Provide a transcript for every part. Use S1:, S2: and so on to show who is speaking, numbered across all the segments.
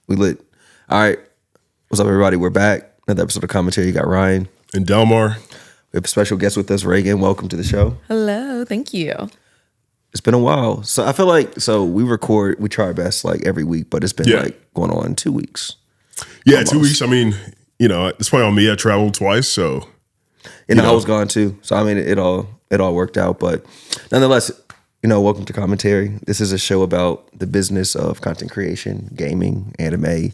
S1: We lit. All right. What's up, everybody? We're back. Another episode of Commentary. You got Ryan.
S2: And Delmar.
S1: We have a special guest with us, Reagan. Welcome to the show.
S3: Hello. Thank you.
S1: It's been a while. So I feel like, we try our best like every week, but it's been like going on 2 weeks.
S2: Yeah,
S1: almost.
S2: 2 weeks. I mean, it's probably on me. I traveled twice, so.
S1: And I was gone too. So I mean, it all worked out. But nonetheless, welcome to Commentary. This is a show about the business of content creation, gaming, anime,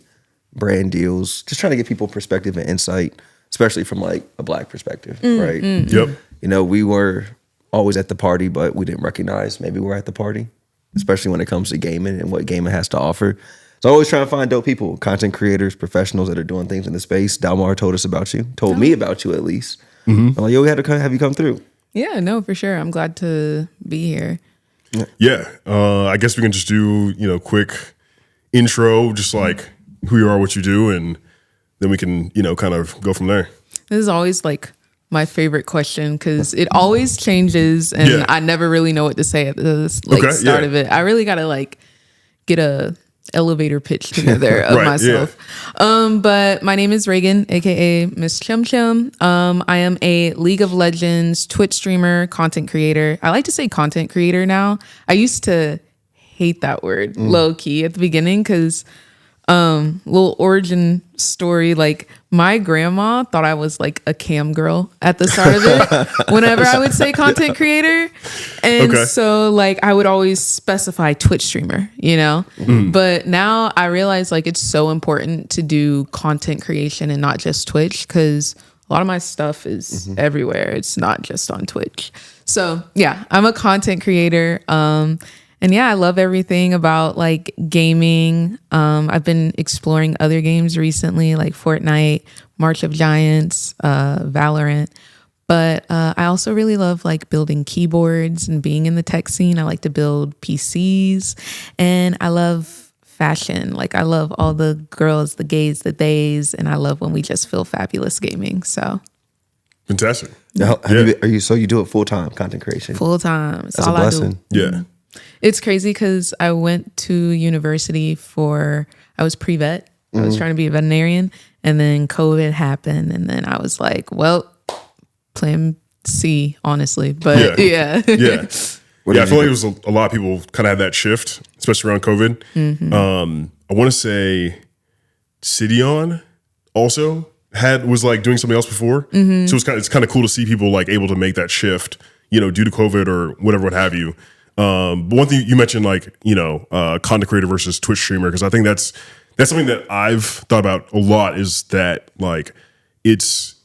S1: brand deals, just trying to get people perspective and insight, especially from like a Black perspective, right?
S2: Yep.
S1: We were always at the party, but we didn't recognize maybe we're at the party, especially when it comes to gaming and what gaming has to offer. So I always try to find dope people, content creators, professionals that are doing things in the space. Dalmar told me about you at least. I'm like, yo, we had to have you come through.
S3: Yeah, no, for sure. I'm glad to be here.
S2: Yeah. I guess we can just do, quick intro, just like who you are, what you do, and then we can, kind of go from there.
S3: This is always like my favorite question because it always changes and I never really know what to say at the start of it. I really got to get a elevator pitch together of myself. But my name is Reagan, aka MrsChimChimlol. I am a League of Legends Twitch streamer, content creator. I like to say content creator now. I used to hate that word low key at the beginning because little origin story, like my grandma thought I was like a cam girl at the start of it whenever I would say content creator. And so like I would always specify Twitch streamer, but now I realize like it's so important to do content creation and not just Twitch because a lot of my stuff is everywhere. It's not just on Twitch. So yeah, I'm a content creator. And yeah, I love everything about like gaming. I've been exploring other games recently, like Fortnite, March of Giants, Valorant. But I also really love like building keyboards and being in the tech scene. I like to build PCs and I love fashion. Like I love all the girls, the gays, the theys, and I love when we just feel fabulous gaming. So
S2: fantastic.
S1: Now, you do it full time, content creation?
S3: Full time.
S1: That's a blessing.
S2: Yeah.
S3: It's crazy because I went to university I was pre-vet. I was trying to be a veterinarian and then COVID happened. And then I was like, well, plan C, honestly. But yeah.
S2: I feel like it was a lot of people kind of had that shift, especially around COVID. I want to say Cidion also was like doing something else before. So it's kind of cool to see people like able to make that shift, due to COVID or whatever, what have you. But one thing you mentioned, like, content creator versus Twitch streamer, because I think that's something that I've thought about a lot is that like it's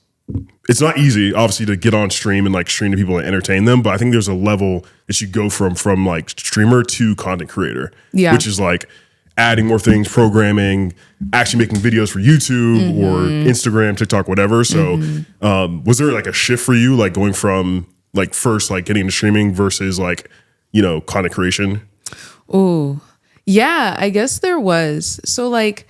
S2: not easy, obviously, to get on stream and like stream to people and entertain them. But I think there's a level that you go from like streamer to content creator, which is like adding more things, programming, actually making videos for YouTube or Instagram, TikTok, whatever. So was there like a shift for you, like going from like first like getting into streaming versus like content creation?
S3: Oh, yeah, I guess there was. So like,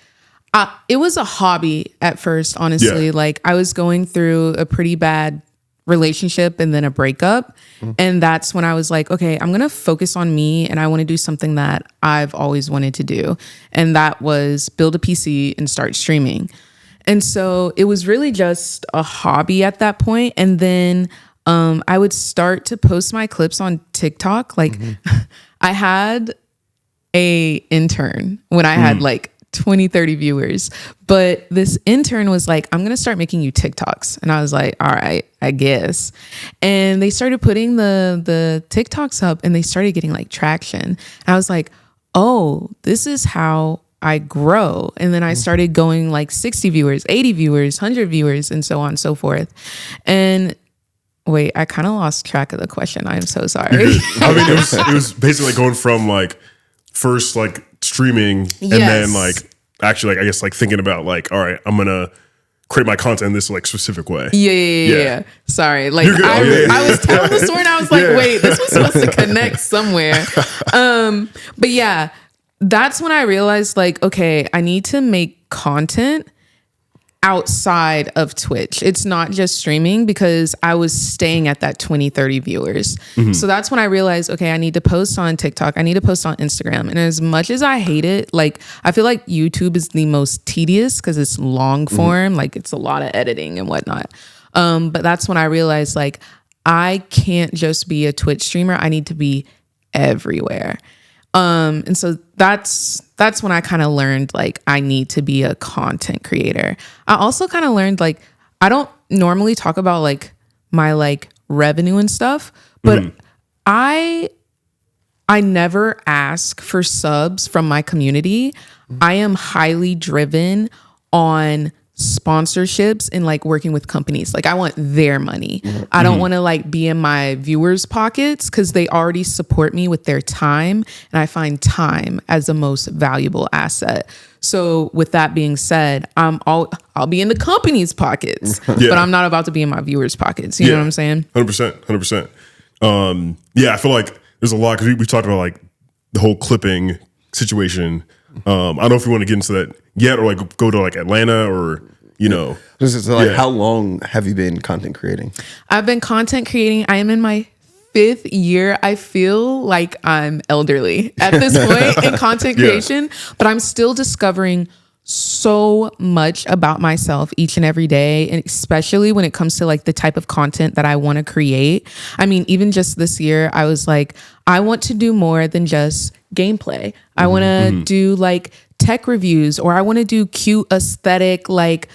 S3: it was a hobby at first, honestly. Like I was going through a pretty bad relationship and then a breakup. And that's when I was like, okay, I'm going to focus on me and I want to do something that I've always wanted to do. And that was build a PC and start streaming. And so it was really just a hobby at that point. And then I would start to post my clips on TikTok. Like I had a intern when I had like 20, 30 viewers, but this intern was like, I'm going to start making you TikToks. And I was like, all right, I guess. And they started putting the TikToks up and they started getting like traction. And I was like, oh, this is how I grow. And then I started going like 60 viewers, 80 viewers, 100 viewers, and so on and so forth. And wait, I kind of lost track of the question. I'm so sorry.
S2: I mean, it was basically like going from like first like streaming and then like actually like I guess like thinking about like, all right, I'm gonna create my content in this like specific way.
S3: Yeah. Sorry, like I was telling the story and I was like, wait, this was supposed to connect somewhere. But yeah, that's when I realized like, okay, I need to make content outside of Twitch. It's not just streaming, because I was staying at that 20, 30 viewers. So that's when I realized, okay, I need to post on TikTok. I need to post on Instagram. And as much as I hate it, like I feel like YouTube is the most tedious because it's long form. Like it's a lot of editing and whatnot. But that's when I realized like I can't just be a Twitch streamer. I need to be everywhere. And so that's when I kind of learned like I need to be a content creator. I also kind of learned like I don't normally talk about like my like revenue and stuff, but I never ask for subs from my community. I am highly driven on sponsorships and like working with companies. Like I want their money. I don't want to like be in my viewers' pockets because they already support me with their time, and I find time as the most valuable asset. So with that being said, I'll be in the company's pockets, but I'm not about to be in my viewers' pockets. You know what I'm saying?
S2: 100%. I feel like there's a lot, because we talked about like the whole clipping situation. I don't know if we want to get into that yet, or like go to like Atlanta, or
S1: So like, how long have you been content creating?
S3: I've been content creating. I am in my 5th year. I feel like I'm elderly at this point in content creation, but I'm still discovering so much about myself each and every day, and especially when it comes to like the type of content that I want to create. I mean, even just this year, I was like, I want to do more than just gameplay. I want to do like tech reviews, or I want to do cute aesthetic, like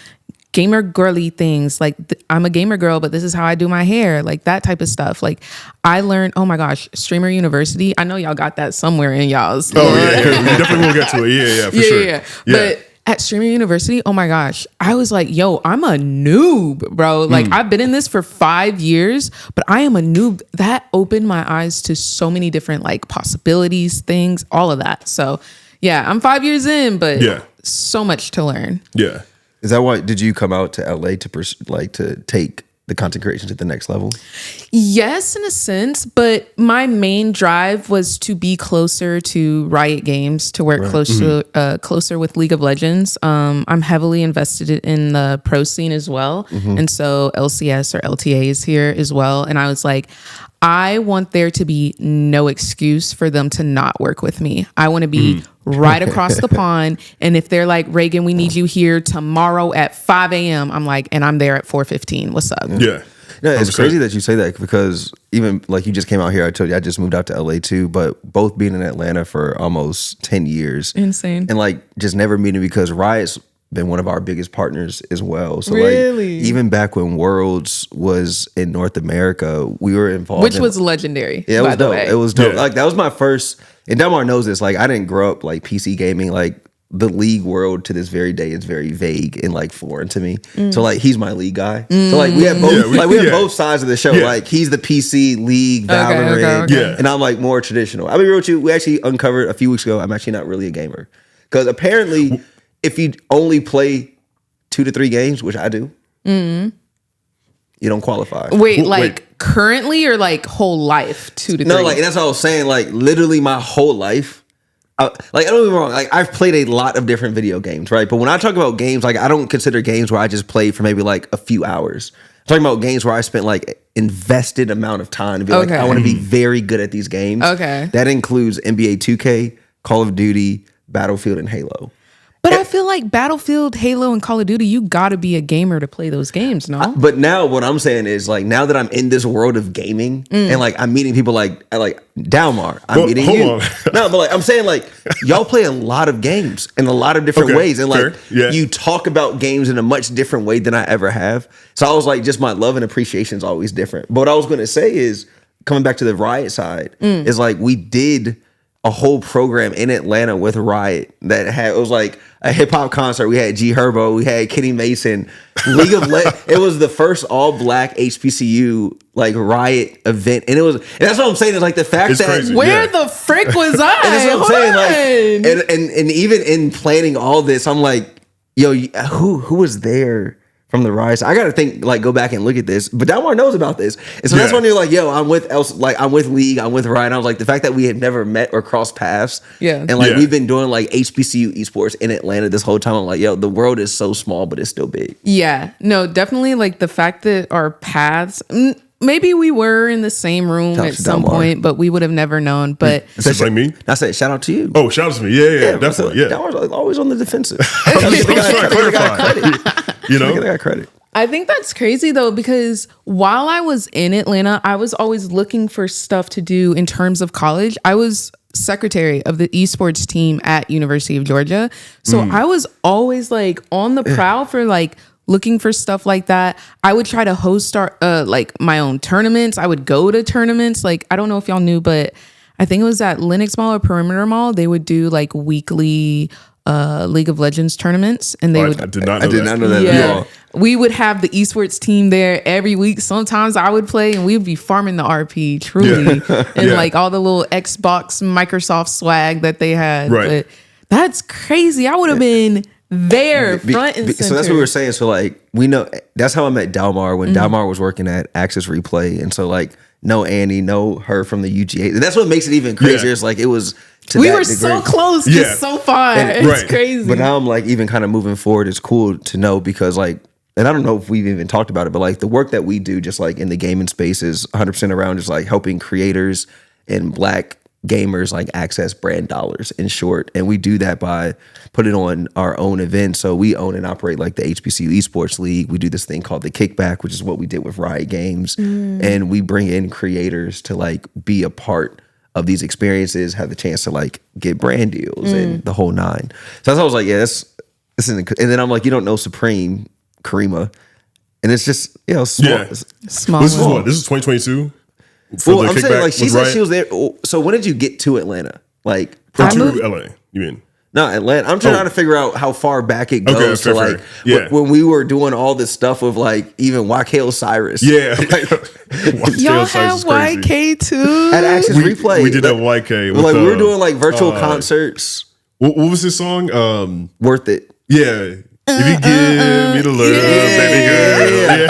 S3: gamer girly things. Like I'm a gamer girl, but this is how I do my hair, like that type of stuff. Like I learned, oh my gosh, Streamer University. I know y'all got that somewhere in y'all's.
S2: Oh yeah, we definitely will get to it. Yeah, for sure.
S3: Yeah. But at Streamer University, oh my gosh, I was like, yo, I'm a noob, bro. Like I've been in this for 5 years, but I am a noob. That opened my eyes to so many different like possibilities, things, all of that. So yeah, I'm 5 years in, but so much to learn.
S2: Yeah.
S1: Is that why, did you come out to LA to take the content creation to the next level?
S3: Yes, in a sense, but my main drive was to be closer to Riot Games, to work closer with League of Legends. I'm heavily invested in the pro scene as well. And so LCS or LTA is here as well. And I was like, I want there to be no excuse for them to not work with me. I want to be right across the pond. And if they're like, Reagan, we need you here tomorrow at 5 a.m. I'm like, and I'm there at 4:15. What's up?
S2: Yeah.
S1: No, it's crazy that you say that, because even like you just came out here, I told you I just moved out to LA too, but both being in Atlanta for almost 10 years.
S3: Insane.
S1: And like just never meeting, because Riot's been one of our biggest partners as well. So
S3: really?
S1: Like even back when Worlds was in North America, we were involved.
S3: Which was legendary.
S1: Yeah, it was dope. It was dope.
S2: Yeah.
S1: Like that was my first, and Delmar knows this, like I didn't grow up like PC gaming. Like the League world to this very day is very vague and like foreign to me. So like he's my League guy. So like we have both we have both sides of the show. Like he's the PC League Valorant, and I'm like more traditional. I'll be real with you. We actually uncovered a few weeks ago, I'm actually not really a gamer, because apparently if you only play 2 to 3 games, which I do, you don't qualify.
S3: Wait, currently or like whole life? 2 to 3?
S1: No, like that's what I was saying. Like literally my whole life. Like I don't get me wrong. Like I've played a lot of different video games, right? But when I talk about games, like I don't consider games where I just played for maybe like a few hours. I'm talking about games where I spent like invested amount of time to be like, I want to be very good at these games.
S3: Okay,
S1: that includes NBA 2K, Call of Duty, Battlefield, and Halo.
S3: But I feel like Battlefield, Halo, and Call of Duty, you gotta be a gamer to play those games, no?
S1: But now what I'm saying is like, now that I'm in this world of gaming and like I'm meeting people like Dalmar, I'm meeting you. No, but like I'm saying like y'all play a lot of games in a lot of different ways. And like you talk about games in a much different way than I ever have. So I was like, just my love and appreciation is always different. But what I was gonna say is, coming back to the Riot side, is like we did a whole program in Atlanta with Riot that had, it was like a hip hop concert. We had G Herbo, we had Kenny Mason, League of Legends. It was the first all black HBCU like Riot event, and it was. And that's what I'm saying is like the fact that
S2: crazy.
S3: Where the frick was I?
S1: And that's what I'm saying. Like, and even in planning all this, I'm like, yo, who was there from the rise. I gotta think, like, go back and look at this. But Dalmar knows about this, and so that's when you're like, "Yo, I'm with League, I'm with Ryan." I was like, the fact that we had never met or crossed paths, and like we've been doing like HBCU esports in Atlanta this whole time. I'm like, "Yo, the world is so small, but it's still big."
S3: Yeah, no, definitely like the fact that our paths. Maybe we were in the same room at some point, but we would have never known. But
S2: it's like me.
S1: I said, shout out to you.
S2: Oh, shout out to me. Yeah, definitely. Yeah,
S1: Dalmar's always on the defensive.
S2: I was trying to clarify. You know,
S1: I got credit.
S3: I think that's crazy though, because while I was in Atlanta, I was always looking for stuff to do in terms of college. I was secretary of the esports team at University of Georgia. So I was always like on the prowl for like looking for stuff like that. I would try to host like my own tournaments. I would go to tournaments. Like, I don't know if y'all knew, but I think it was at Linux Mall or Perimeter Mall. They would do like weekly League of Legends tournaments, and they would.
S2: I did not know that
S3: Yeah,
S2: at all.
S3: we would have the esports team there every week. Sometimes I would play, and we would be farming the RP truly, and like all the little Xbox, Microsoft swag that they had.
S2: Right.
S3: But that's crazy. I would have been there, front and center.
S1: So that's what we were saying. So like, we know that's how I met Dalmar when Dalmar was working at Access Replay, and so like, know Annie, know her from the UGA. And that's what makes it even crazier. It's like it was.
S3: We were so close, just so far. It's crazy.
S1: But now I'm like, even kind of moving forward, it's cool to know because like, and I don't know if we've even talked about it, but like the work that we do, just like in the gaming space, is 100% around just like helping creators and Black gamers like access brand dollars, in short. And we do that by putting on our own events. So we own and operate like the HBCU Esports League. We do this thing called the Kickback, which is what we did with Riot Games. And we bring in creators to like be a part of these experiences, have the chance to like get brand deals and the whole nine. So I was like, yeah, this isn't. And then I'm like, you don't know Supreme Karima, and it's just small.
S3: Small.
S2: This is what? This is 2022.
S1: Well, I'm saying like she said she was there. So when did you get to Atlanta? Like
S2: to LA? You mean?
S1: No, Atlanta. I'm trying to figure out how far back it goes to like when we were doing all this stuff with like even weke Osiris.
S2: Yeah,
S3: y'all have weke too
S1: at Access Replay.
S2: We did that weke.
S1: Like we were doing like virtual concerts.
S2: What was his song?
S1: Worth It.
S2: Yeah. If you give me the love, baby girl.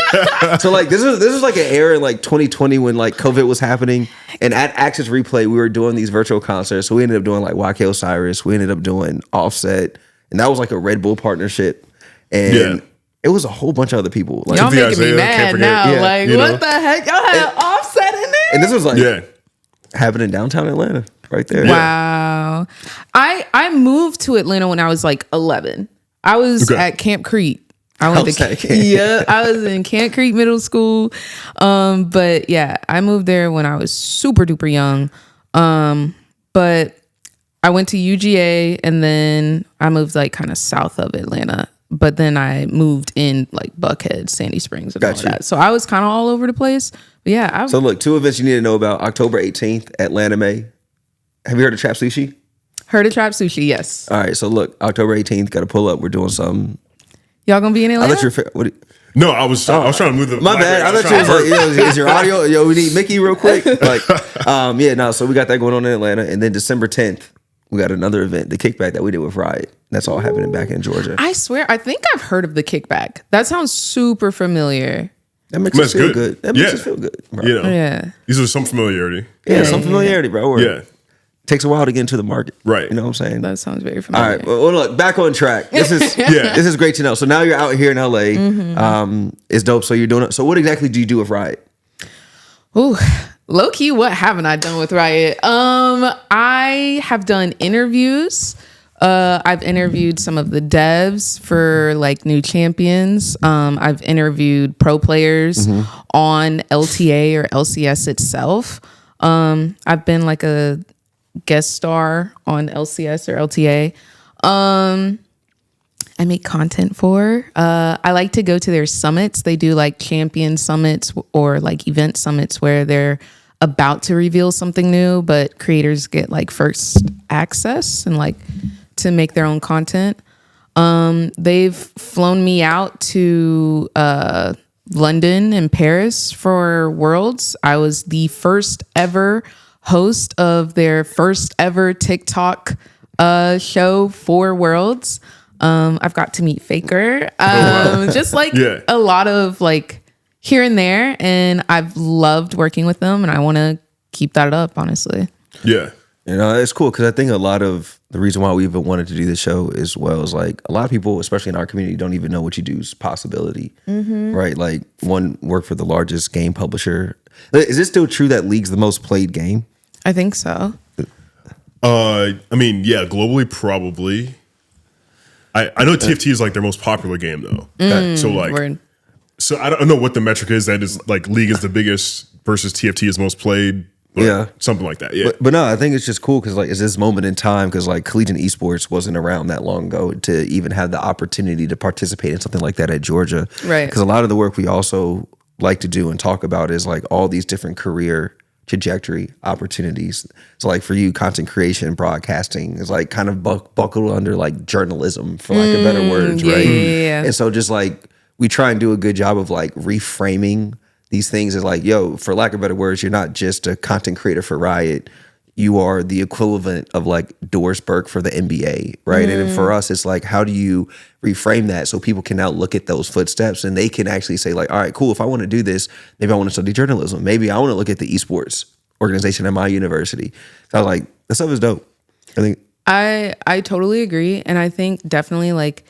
S2: Yeah.
S1: So like this is like an era in like 2020 when like COVID was happening, and at Access Replay we were doing these virtual concerts. So we ended up doing like weke Osiris. We ended up doing Offset, and that was like a Red Bull partnership. And it was a whole bunch of other people. Like,
S3: y'all making me mad now.
S1: Yeah,
S3: like what the heck? Y'all had Offset in there,
S1: and this was like happening in downtown Atlanta, right there.
S3: Wow. I moved to Atlanta when I was like 11. I was at Camp Crete. I was in Camp Crete Middle School. But yeah, I moved there when I was super duper young. But I went to UGA, and then I moved like kind of south of Atlanta. But then I moved in like Buckhead, Sandy Springs, and all that. So I was kind of all over the place. But yeah.
S1: So look, 2 events you need to know about. October 18th at Lanime. Have you heard of Trap Sushi?
S3: Heard of Trap Sushi, yes.
S1: All right, so look, October 18th, got to pull up. We're doing something.
S3: Y'all gonna be in Atlanta?
S1: I thought
S2: no, I was trying to move the.
S1: My bad. I thought you was like, is your audio? Yo, we need Mickey real quick. Like, so we got that going on in Atlanta, and then December 10th, we got another event, the Kickback that we did with Riot. That's all happening back in Georgia.
S3: I swear, I think I've heard of the Kickback. That sounds super familiar.
S1: That makes us feel good. That makes us feel good, bro.
S2: You know, these are some familiarity.
S1: Yeah, some familiarity, bro.
S2: Yeah.
S1: Takes a while to get into the market.
S2: Right.
S1: You know what I'm saying?
S3: That sounds very familiar.
S1: All right. Well, look, back on track. This is this is great to know. So now you're out here in LA. It's dope. So you're doing it. So what exactly do you do with Riot?
S3: Ooh, low key, what haven't I done with Riot? I have done interviews. I've interviewed some of the devs for like new champions. I've interviewed pro players on LTA or LCS itself. I've been like a guest star on LCS or LTA. I make content for. I like to go to their summits. They do like champion summits or like event summits where they're about to reveal something new, but creators get like first access and like to make their own content. They've flown me out to London and Paris for Worlds. I was the first ever host of their first ever TikTok show for Worlds. I've got to meet Faker. Just like a lot of like here and there. And I've loved working with them and I want to keep that up, honestly.
S2: Yeah.
S1: You know, it's cool because I think a lot of the reason why we even wanted to do this show as well is like a lot of people, especially in our community, don't even know what you do is possibility, right? Like one worked for the largest game publisher. Is it still true that League's the most played game?
S3: I think so.
S2: I mean, yeah, globally probably. I know TFT is like their most popular game though. So like, so I don't know what the metric is that is like League is the biggest versus TFT is most played. Something like that. Yeah,
S1: but no, I think it's just cool because like it's this moment in time because like collegiate esports wasn't around that long ago to even have the opportunity to participate in something like that at Georgia.
S3: Right.
S1: Because a lot of the work we also like to do and talk about is like all these different career trajectory opportunities. So like for you, content creation, broadcasting is like kind of buckled under like journalism, for lack of better words, right?
S3: Yeah.
S1: And so just like we try and do a good job of like reframing these things as like, yo, for lack of better words, you're not just a content creator for Riot. You are the equivalent of like Doris Burke for the NBA, right? And for us, it's like, how do you reframe that so people can now look at those footsteps and they can actually say like, all right, cool. If I want to do this, maybe I want to study journalism. Maybe I want to look at the esports organization at my university. So I was like, that stuff is dope. I think
S3: I totally agree. And I think definitely like,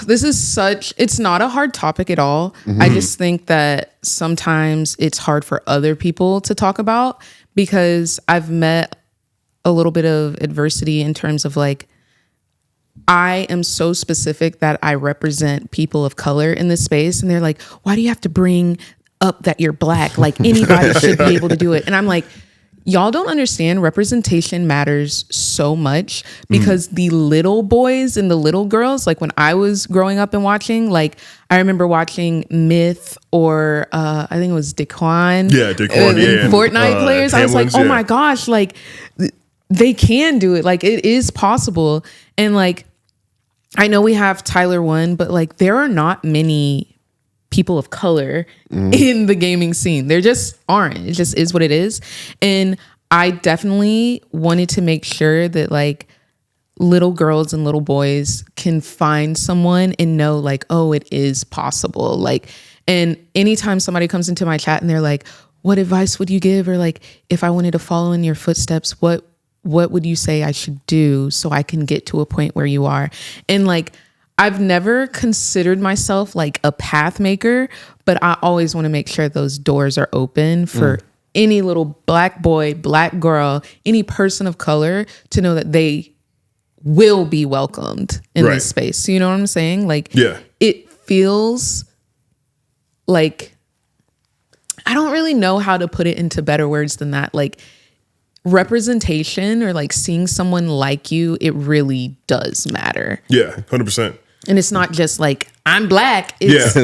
S3: this is it's not a hard topic at all. I just think that sometimes it's hard for other people to talk about because I've met a little bit of adversity in terms of like, I am so specific that I represent people of color in this space. And they're like, why do you have to bring up that you're Black? Like anybody should be able to do it. And I'm like, y'all don't understand representation matters so much because the little boys and the little girls, like when I was growing up and watching, like I remember watching Myth or I think it was Daquan.
S2: Yeah, Daquan.
S3: Fortnite players. I was like, oh my gosh, like they can do it. Like it is possible. And like, I know we have Tyler One, but like there are not many people of color in the gaming scene. There just aren't. It just is what it is. And I definitely wanted to make sure that like little girls and little boys can find someone and know like, oh, it is possible. Like, and anytime somebody comes into my chat and they're like, what advice would you give? Or like, if I wanted to follow in your footsteps, what would you say I should do so I can get to a point where you are? And like, I've never considered myself like a path maker, but I always want to make sure those doors are open for any little Black boy, Black girl, any person of color to know that they will be welcomed in this space. You know what I'm saying? Like, it feels like, I don't really know how to put it into better words than that. Like, representation or like seeing someone like you, it really does matter.
S2: Yeah, 100%.
S3: And it's not just like, I'm Black. It's,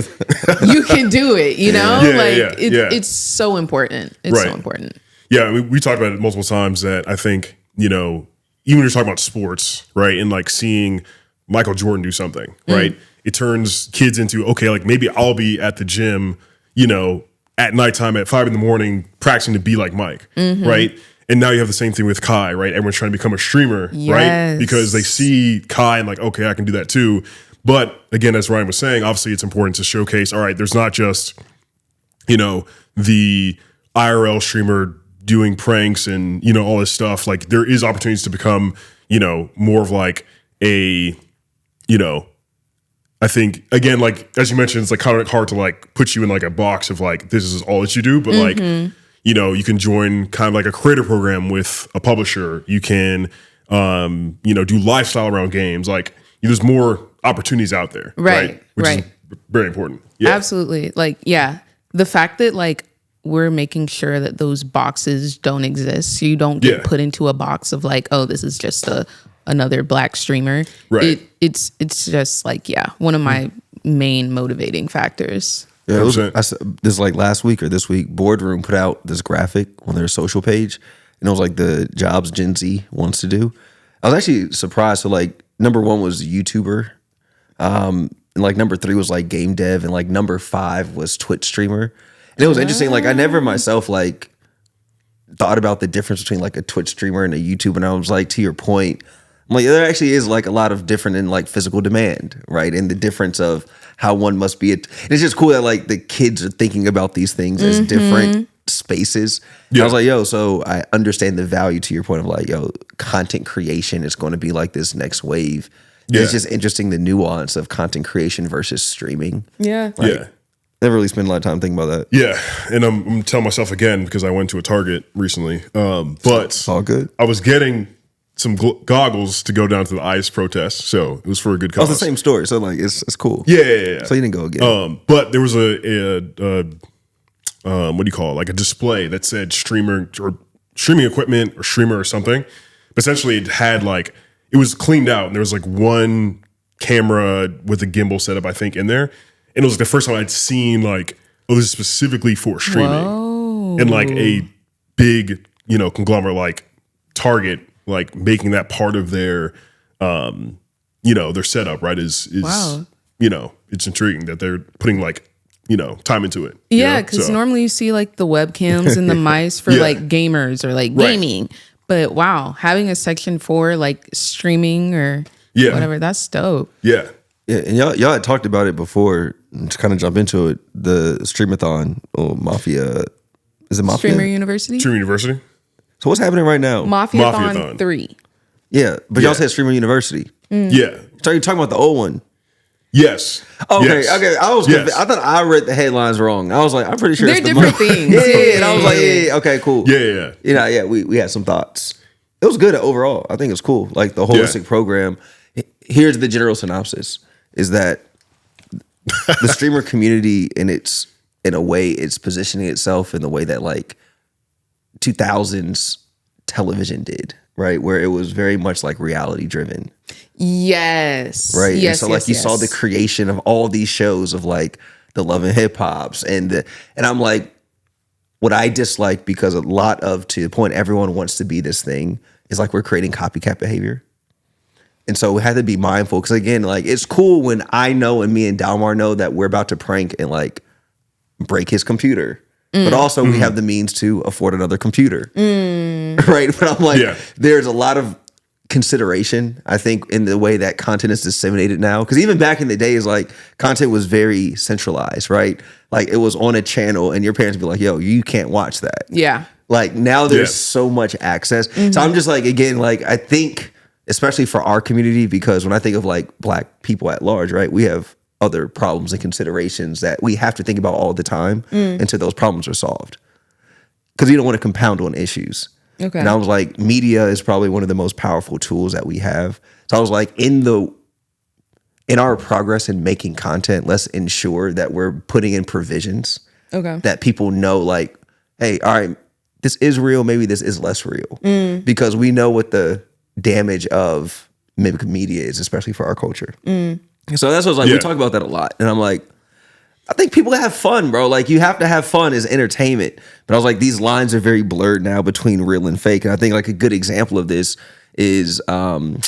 S3: you can do it, you know? It's so important. It's so important.
S2: Yeah, we talked about it multiple times that I think, you know, even when you're talking about sports, right? And like seeing Michael Jordan do something, right? It turns kids into, okay, like maybe I'll be at the gym, you know, at nighttime at 5 a.m. practicing to be like Mike, right? And now you have the same thing with Kai, right? Everyone's trying to become a streamer, right? Because they see Kai and like, okay, I can do that too. But again, as Ryan was saying, obviously it's important to showcase, all right, there's not just, you know, the IRL streamer doing pranks and, you know, all this stuff. Like there is opportunities to become, you know, more of like a, you know, I think, again, like, as you mentioned, it's like kind of hard to like put you in like a box of like, this is all that you do. But like, you know, you can join kind of like a creator program with a publisher. You can, you know, do lifestyle around games. Like there's more opportunities out there. Right. Which is very important. Yeah.
S3: Absolutely. Like, yeah. The fact that like we're making sure that those boxes don't exist. So you don't get put into a box of like, oh, this is just another Black streamer.
S2: Right.
S3: It's just like, one of my main motivating factors.
S1: Yeah, it was, this like last week or this week, Boardroom put out this graphic on their social page, and it was like the jobs Gen Z wants to do. I was actually surprised. So like number 1 was YouTuber, and like number 3 was like game dev, and like number 5 was Twitch streamer. And it was interesting. Like I never myself like thought about the difference between like a Twitch streamer and a YouTuber. And I was like, to your point, I'm like, there actually is like a lot of different in like physical demand, right? And the difference of how one must be. It's just cool that like the kids are thinking about these things as different spaces. Yeah. I was like, yo, so I understand the value to your point of like, yo, content creation is going to be like this next wave. Yeah. It's just interesting the nuance of content creation versus streaming.
S3: Yeah.
S1: Like, yeah. Never really spent a lot of time thinking about that.
S2: Yeah. And I'm telling myself again because I went to a Target recently. But
S1: all good.
S2: I was getting some goggles to go down to the ICE protest, so it was for a good cause.
S1: Oh, it's the same story, so like it's cool.
S2: Yeah.
S1: So you didn't go again.
S2: But there was a what do you call it? Like a display that said streamer or streaming equipment or streamer or something. But essentially, it had like it was cleaned out, and there was like one camera with a gimbal setup, I think, in there, and it was like the first time I'd seen like, oh, this is specifically for streaming, and like a big conglomerate like Target. Like making that part of their, their setup, right? Is wow. It's intriguing that they're putting like, time into it.
S3: Yeah, because normally you see like the webcams and the mice for like gamers or like gaming, but wow, having a section for like streaming or whatever, that's dope.
S2: Yeah,
S1: and y'all had talked about it before. To kind of jump into it, the Streamathon or Mafia, is it Mafia?
S3: Streamer University.
S1: So what's happening right now?
S3: Mafia-thon 3.
S1: Yeah, but y'all said Streamer University.
S2: Yeah.
S1: So you're talking about the old one?
S2: Yes.
S1: Okay. I thought I read the headlines wrong. I was like, I'm pretty sure
S3: they're different things.
S1: Yeah, and I was like, yeah, okay, cool.
S2: Yeah.
S1: We had some thoughts. It was good overall. I think it was cool. Like the holistic program. Here's the general synopsis: is that the streamer community in a way it's positioning itself in the way that like 2000s television did, right? Where it was very much like reality driven.
S3: Yes.
S1: Right.
S3: Yes,
S1: and so like you saw the creation of all these shows of like the Love and Hip Hops and I'm like, what I dislike because a lot of, to the point everyone wants to be this thing, is like we're creating copycat behavior. And so we had to be mindful because again, like it's cool when I know and me and Dalmar know that we're about to prank and like break his computer. But also we have the means to afford another computer, right? But I'm like, there's a lot of consideration, I think, in the way that content is disseminated now. Because even back in the days, like content was very centralized, right? Like it was on a channel and your parents would be like, yo, you can't watch that.
S3: Yeah.
S1: Like now there's so much access. So I'm just like, again, like I think, especially for our community, because when I think of like Black people at large, right, we have other problems and considerations that we have to think about all the time until those problems are solved. Because you don't want to compound on issues. Okay. And I was like, media is probably one of the most powerful tools that we have. So I was like, in our progress in making content, let's ensure that we're putting in provisions that people know like, hey, all right, this is real, maybe this is less real. Because we know what the damage of media is, especially for our culture. So that's what I was like, we talk about that a lot. And I'm like, I think people have fun, bro. Like you have to have fun as entertainment. But I was like, these lines are very blurred now between real and fake. And I think like a good example of this is the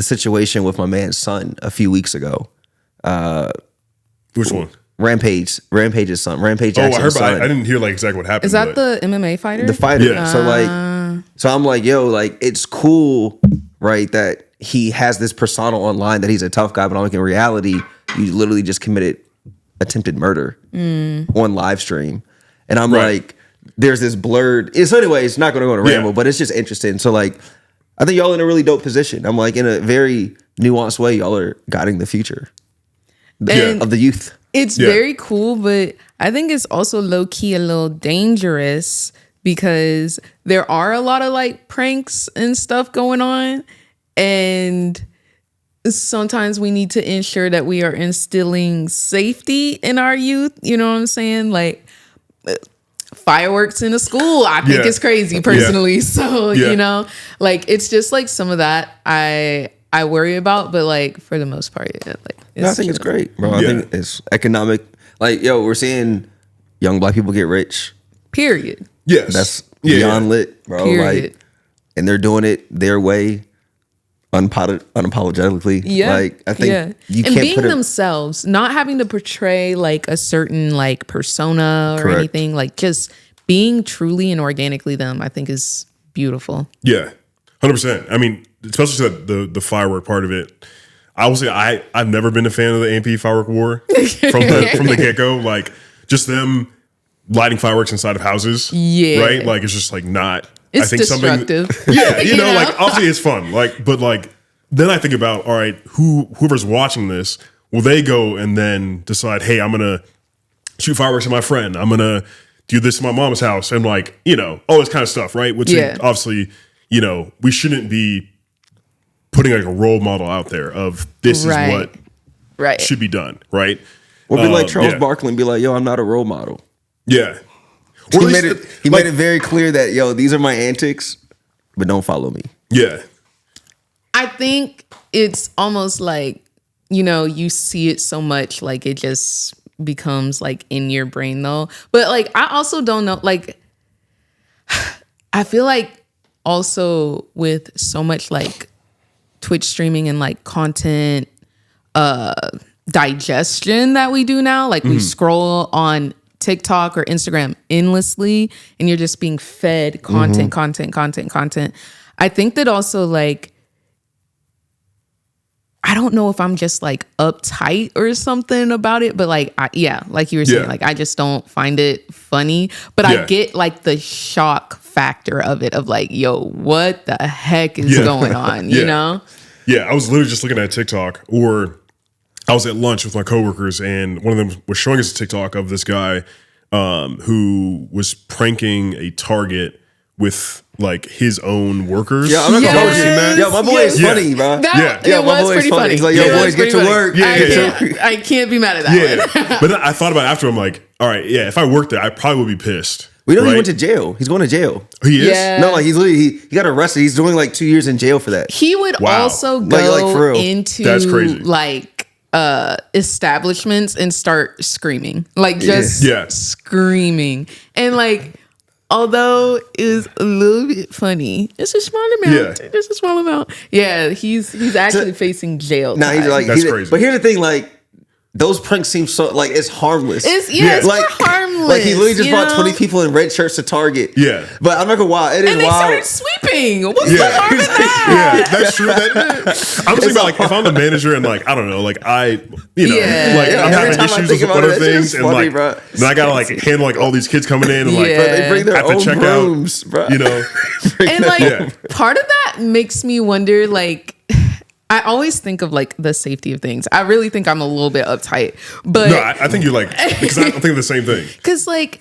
S1: situation with my man's son a few weeks ago.
S2: Which one?
S1: Rampage's son. Rampage Jackson's
S2: I heard
S1: son.
S2: I didn't hear like exactly what happened.
S3: Is that the MMA fighter?
S1: The fighter. Yeah. So I'm like, yo, like it's cool, right, that he has this persona online that he's a tough guy, but like in reality, you literally just committed attempted murder on live stream. And I'm like, there's this blurred. So anyway, it's not going to go on a ramble, but it's just interesting. So like, I think y'all in a really dope position. I'm like, in a very nuanced way, y'all are guiding the future of the youth.
S3: It's very cool, but I think it's also low key a little dangerous because there are a lot of like pranks and stuff going on. And sometimes we need to ensure that we are instilling safety in our youth. You know what I'm saying? Like fireworks in a school, I think it's crazy personally. So, like it's just like some of that I worry about, but like for the most part,
S1: I think it's great, bro. I think it's economic. Like, yo, we're seeing young Black people get rich.
S3: Period.
S2: Yes.
S1: That's beyond lit, bro.
S3: Period.
S1: Like, and they're doing it their way. Unapologetically. Like I think you can't
S3: being themselves, not having to portray like a certain like persona or anything, like just being truly and organically them, I think is beautiful.
S2: Yeah. 100%. I mean, especially the firework part of it. I will say I've never been a fan of the AMP firework war from the get go. Like just them lighting fireworks inside of houses, right? Like it's just like not.
S3: It's
S2: I think
S3: destructive.
S2: You know, like obviously it's fun. Like, but like then I think about all right, whoever's watching this, will they go and then decide, hey, I'm gonna shoot fireworks at my friend. I'm gonna do this at my mom's house, and like all this kind of stuff, right? Which obviously we shouldn't be putting like a role model out there of this is what should be done, right?
S1: Or be like Charles Barkley and be like, yo, I'm not a role model.
S2: Yeah.
S1: He made it very clear that, yo, these are my antics, but don't follow me.
S2: Yeah.
S3: I think it's almost like, you see it so much, like it just becomes like in your brain though. But like, I also don't know, like, I feel like also with so much like Twitch streaming and like content digestion that we do now, like we scroll on TikTok or Instagram endlessly and you're just being fed content. I think that also like, I don't know if I'm just like uptight or something about it, but like, like you were saying, like I just don't find it funny, but I get like the shock factor of it of like, yo, what the heck is going on, you know?
S2: Yeah, I was literally just looking at TikTok, or I was at lunch with my coworkers and one of them was showing us a TikTok of this guy who was pranking a Target with like his own workers.
S1: Yeah, I'm not gonna hold you, man. Yeah, my boy is funny, bro.
S3: It was pretty funny.
S1: He's like, yo, boys, get to work.
S3: I can't be mad at that one.
S2: But then I thought about it after. I'm like, all right, if I worked there, I probably would be pissed.
S1: We know he went to jail. He's going to jail.
S2: He is?
S3: Yeah.
S1: No, like he's literally, he got arrested. He's doing like 2 years in jail for that.
S3: He would also go
S1: for real.
S3: into
S2: That's crazy.
S3: like establishments and start screaming. Like just screaming. And like, although it was a little bit funny, it's a small amount. It's a small amount. Yeah, he's actually facing jail.
S1: Now he's like,
S2: that's crazy.
S1: But here's the thing, like, those pranks seem so like it's harmless.
S3: It's
S1: like
S3: harmless.
S1: Like he literally just brought 20 people in red shirts to Target.
S2: Yeah,
S1: but I'm not gonna lie, it is
S3: and they
S1: wild.
S3: started sweeping. What's the harm in that?
S2: Yeah, that's true. I'm thinking about like if I'm the manager and like I don't know, like I'm having issues with other things and
S1: funny,
S2: like then I gotta like handle like all these kids coming in and like
S1: they bring their own brooms, bro.
S3: And like part of that makes me wonder like. I always think of like the safety of things. I really think I'm a little bit uptight, but
S2: no, I think you're like, because I think the same thing.
S3: Because like,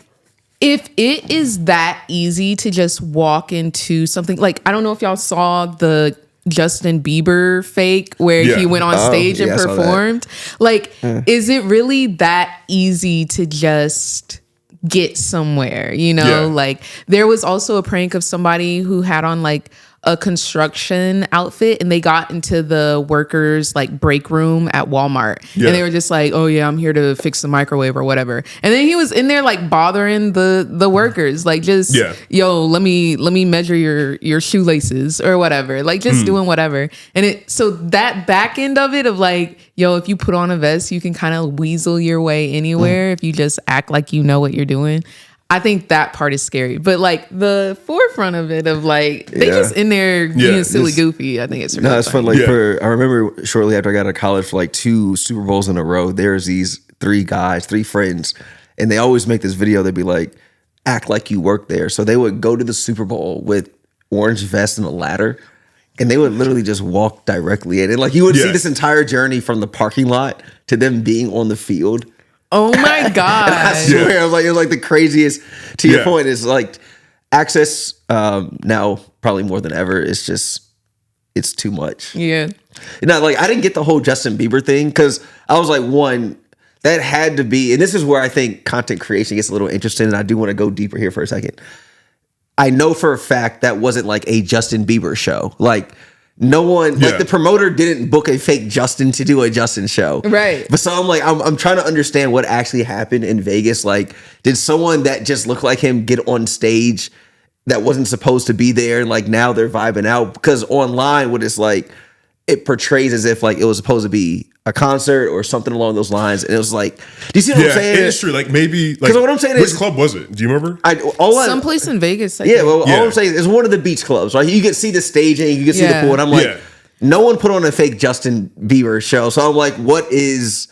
S3: if it is that easy to just walk into something, like I don't know if y'all saw the Justin Bieber fake where he went on stage and performed. Like, is it really that easy to just get somewhere? Like there was also a prank of somebody who had on like a construction outfit and they got into the workers like break room at Walmart and they were just like, oh yeah, I'm here to fix the microwave or whatever. And then he was in there like bothering the workers, like just yo, let me measure your shoelaces or whatever, like just doing whatever. And so that back end of it of like, yo, if you put on a vest, you can kind of weasel your way anywhere if you just act like you know what you're doing. I think that part is scary, but like the forefront of it of like they just in there being silly goofy. I think it's really
S1: it's fun. Like I remember shortly after I got out of college for like 2 Super Bowls in a row, there's these 3 friends, and they always make this video. They'd be like, act like you work there. So they would go to the Super Bowl with orange vest and a ladder, and they would literally just walk directly in. And like you would see this entire journey from the parking lot to them being on the field.
S3: Oh my God.
S1: I swear, it was like the craziest. To your point, is like access now probably more than ever. It's too much.
S3: Yeah.
S1: Like I didn't get the whole Justin Bieber thing because I was like, one, that had to be, and this is where I think content creation gets a little interesting, and I do want to go deeper here for a second. I know for a fact that wasn't like a Justin Bieber show. Like no one, like the promoter didn't book a fake Justin to do a Justin show.
S3: Right.
S1: But so I'm like, I'm trying to understand what actually happened in Vegas. Like, did someone that just looked like him get on stage that wasn't supposed to be there? And like now they're vibing out? Because online, what it's like, it portrays as if like it was supposed to be a concert or something along those lines, and it was like, do you see what I'm saying?
S2: Yeah, it is true. Like maybe like
S1: what I'm saying
S2: which
S1: is,
S2: club was it? Do you remember?
S3: Someplace in Vegas.
S1: All I'm saying is one of the beach clubs, right? You can see the staging, you can see the pool, and I'm like, no one put on a fake Justin Bieber show, so I'm like, what is?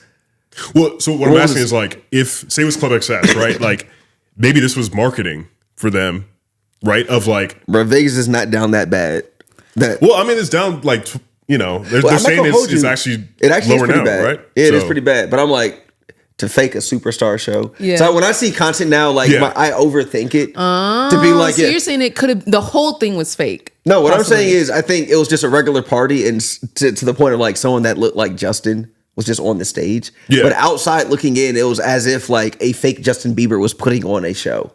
S2: Well, so what I'm asking is like, if say it was Club XS, right? Like maybe this was marketing for them, right? Of like,
S1: bro, Vegas is not down that bad.
S2: Well, I mean, it's down like they're saying it's actually lower now,
S1: bad.
S2: Right?
S1: Yeah, it is pretty bad. But I'm like, to fake a superstar show.
S3: Yeah.
S1: So when I see content now, like I overthink it to be like,
S3: so you're saying it could have the whole thing was fake.
S1: No, what I'm saying is I think it was just a regular party, and to the point of like someone that looked like Justin was just on the stage. Yeah. But outside looking in, it was as if like a fake Justin Bieber was putting on a show.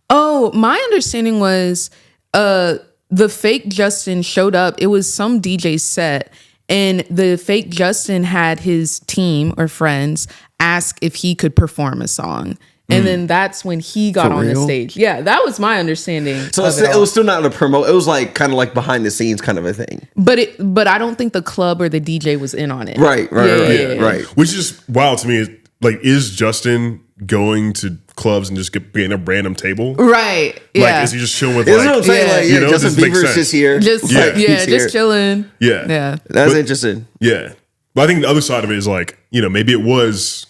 S3: Oh, my understanding was the fake Justin showed up. It was some DJ set, and the fake Justin had his team or friends ask if he could perform a song. And then that's when he got on the stage. Yeah, that was my understanding.
S1: So it was still not a promo. It was like kind of like behind the scenes kind of a thing.
S3: But I don't think the club or the DJ was in on it.
S1: Right.
S2: Which is wild to me. Like, is Justin going to clubs and just getting a random table?
S3: Right. Yeah.
S2: Like, is he just chilling with
S1: like, what I'm saying? Like, Justin Bieber's just here.
S3: Just chilling.
S2: Yeah.
S3: Yeah.
S1: That's interesting.
S2: Yeah. But I think the other side of it is like, maybe it was,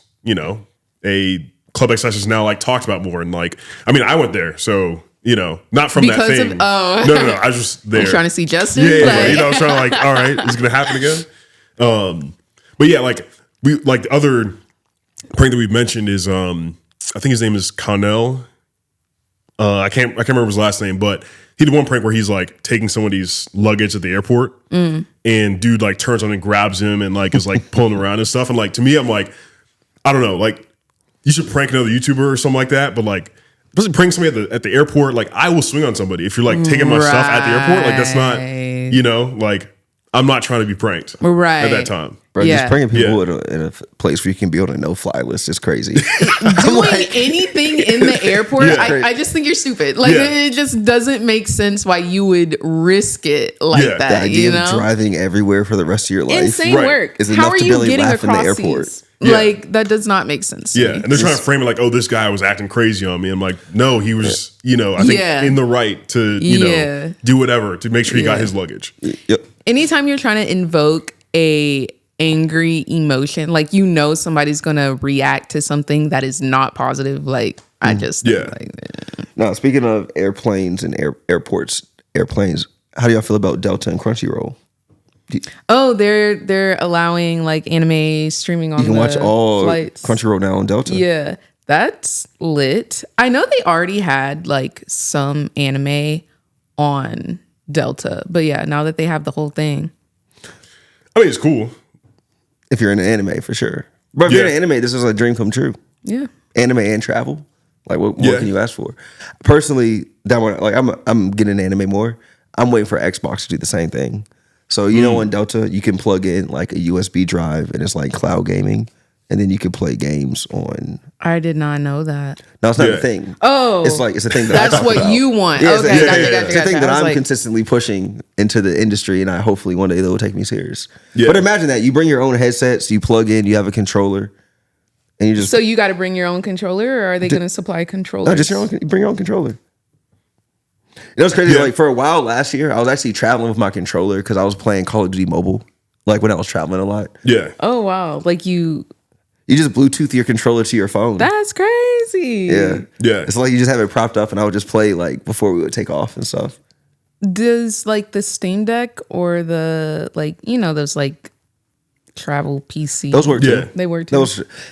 S2: a Club XS is now like talked about more, and like, I mean, I went there, so not from
S3: because
S2: that thing. No, I was just there.
S3: I'm trying to see Justin.
S2: Yeah, I was trying to like, all right, is it gonna happen again? But yeah, like the other prank that we've mentioned is I think his name is Connell. I can't remember his last name, but he did one prank where he's like taking somebody's luggage at the airport, and dude like turns on and grabs him and like is like pulling around and stuff. And like to me, I'm like, I don't know, like. You should prank another YouTuber or something like that, but like, doesn't prank somebody at the airport. Like, I will swing on somebody if you're like taking my stuff at the airport. Like, that's not, like, I'm not trying to be pranked at that time.
S1: Bro, just pranking people in a place where you can be on a no-fly list is crazy.
S3: Doing anything in the airport, I just think you're stupid. Like, it just doesn't make sense why you would risk it like that.
S1: The idea of driving everywhere for the rest of your life.
S3: Insane work.
S1: Is enough
S3: How are
S1: to
S3: you
S1: barely
S3: getting
S1: laugh in the
S3: across
S1: airport.
S3: these? Like, that does not make sense.
S2: Yeah, and they're trying to frame it like, oh, this guy was acting crazy on me. I'm like, no, he was, I think in the right to, do whatever to make sure he got his luggage.
S1: Yep.
S3: Anytime you're trying to invoke a angry emotion, like somebody's gonna react to something that is not positive. Like I just
S1: Now, speaking of airplanes and airplanes, how do y'all feel about Delta and Crunchyroll?
S3: They're allowing like anime streaming on.
S1: You can watch all
S3: flights.
S1: Crunchyroll now on Delta.
S3: Yeah, that's lit. I know they already had like some anime on Delta, but yeah, now that they have the whole thing,
S2: I mean, it's cool.
S1: If you're in an anime, for sure. But if you're in an anime, this is a dream come true.
S3: Yeah.
S1: Anime and travel. Like, what can you ask for? Personally, I'm getting anime more. I'm waiting for Xbox to do the same thing. So, on Delta, you can plug in like a USB drive and it's like cloud gaming. And then you can play games on.
S3: I did not know that.
S1: No, it's not a thing.
S3: Oh.
S1: It's a thing that
S3: that's what you want.
S1: Yeah,
S3: okay, gotcha.
S1: It's a thing that I'm consistently pushing into the industry, and I hopefully one day they will take me serious. Yeah. But imagine that. You bring your own headsets, you plug in, you have a controller, and you just...
S3: So you got to bring your own controller, or are they going to supply controllers?
S1: No, just you bring your own controller. It was crazy. Like, for a while last year, I was actually traveling with my controller because I was playing Call of Duty Mobile, like when I was traveling a lot.
S2: Yeah.
S3: Oh, wow. Like you
S1: just Bluetooth your controller to your phone.
S3: That's crazy.
S1: Yeah. It's like you just have it propped up and I would just play like before we would take off and stuff.
S3: Does like the Steam Deck or the those like travel PC?
S1: Those work too.
S3: They work too.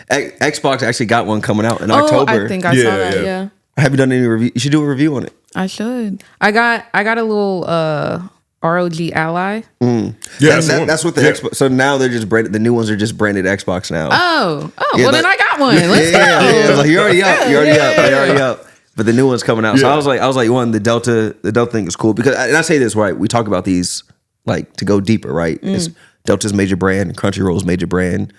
S1: Xbox actually got one coming out in October.
S3: I think I saw that, yeah.
S1: Have you done any review? You should do a review on it.
S3: I should. I got a little ROG Ally.
S2: Yeah,
S1: that's what the Xbox. So now they're just branded. The new ones are just branded Xbox now.
S3: Then I got one. Let's go.
S1: Yeah. Like, you're already up. You're already up. But the new one's coming out. So I was like, one, the Delta thing is cool because, and I say this right. We talk about these like to go deeper, right? It's Delta's major brand, Crunchyroll's major brand.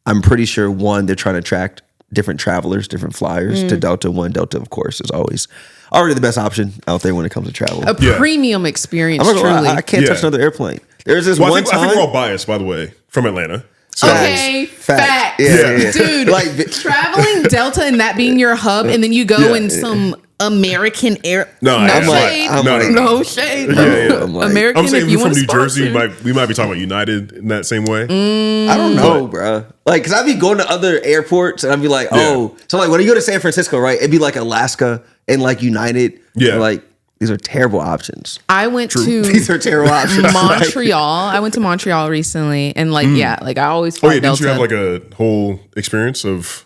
S1: I'm pretty sure they're trying to attract different travelers, different flyers to Delta. Delta, of course, is always already the best option out there when it comes to travel.
S3: A premium experience, truly.
S1: I can't touch another airplane. There's this
S2: I think
S1: time.
S2: we're all biased, by the way, from Atlanta. So.
S3: Okay, fact.
S1: Yeah.
S3: Dude, like traveling Delta and that being your hub, and then you go in some American air.
S2: No shade.
S3: No shade.
S2: Yeah.
S3: American.
S2: I'm saying
S3: if you
S2: from
S3: want
S2: New Jersey, we might be talking about United in that same way.
S1: I don't know, bro. Like, cause I'd be going to other airports and I'd be like, so like when you go to San Francisco, right? It'd be like Alaska and like United.
S2: Yeah.
S1: Like, these are terrible options.
S3: I went to
S1: These are terrible options.
S3: Montreal. I went to Montreal recently, and like like I always fly
S2: Didn't
S3: Delta.
S2: you have like a whole experience of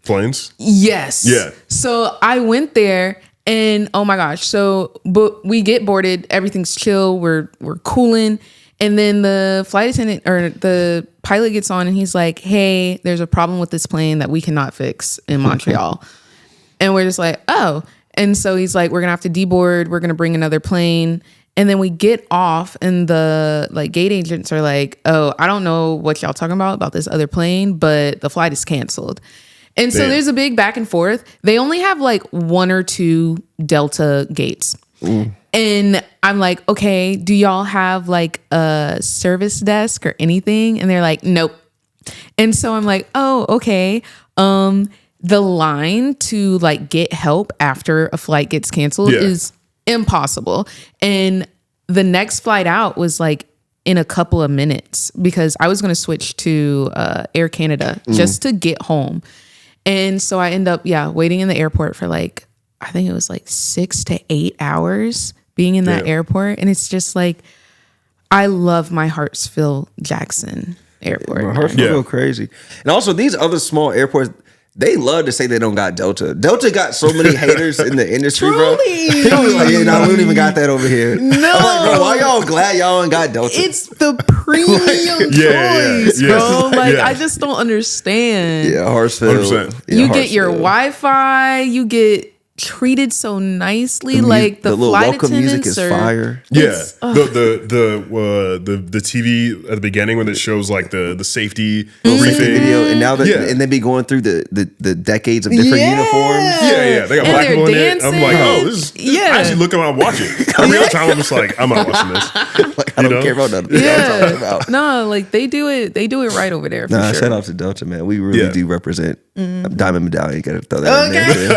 S2: planes?
S3: Yes.
S2: Yeah.
S3: So I went there, and oh my gosh. But we get boarded. Everything's chill. We're cooling. And then the flight attendant or the pilot gets on and he's like, hey, there's a problem with this plane that we cannot fix in Montreal. And we're just like, oh. And so he's like, we're going to have to deboard. We're going to bring another plane. And then we get off and the like gate agents are like, oh, I don't know what y'all talking about this other plane, but the flight is canceled. And so there's a big back and forth. They only have like 1 or 2 Delta gates. And I'm like, okay, do y'all have like a service desk or anything? And they're like, nope. And so I'm like, oh, okay. The line to like get help after a flight gets canceled is impossible. And the next flight out was like in a couple of minutes because I was going to switch to Air Canada just to get home. And so I end up, waiting in the airport for like, I think it was like 6 to 8 hours being in that airport. And it's just like, I love my Hartsfield Jackson airport.
S1: My Hartsfield go crazy. And also these other small airports, they love to say they don't got Delta. Delta got so many haters in the industry, bro. People be like, we don't even got that over here. No. I'm like, bro, why y'all glad y'all ain't got Delta?
S3: It's the premium choice, bro. Like, I just don't understand.
S1: Yeah, Hartsfield.
S3: You get your Wi-Fi. You get treated so nicely. Like the
S1: little
S3: flight
S1: welcome
S3: attendants
S1: music is fire.
S2: Yeah, the TV at the beginning when it shows like the safety briefing
S1: video, and now and they be going through the decades of different uniforms.
S2: Yeah, they got black people in it. I'm like, oh, this is. I actually look around watching. Every other time I'm just like, I'm not watching this.
S1: Like, I don't care about nothing. I'm talking about.
S3: No, like they do it right over there. For sure.
S1: Shout out to Delta, man. We really do represent. Diamond medallion. Gotta throw that in there.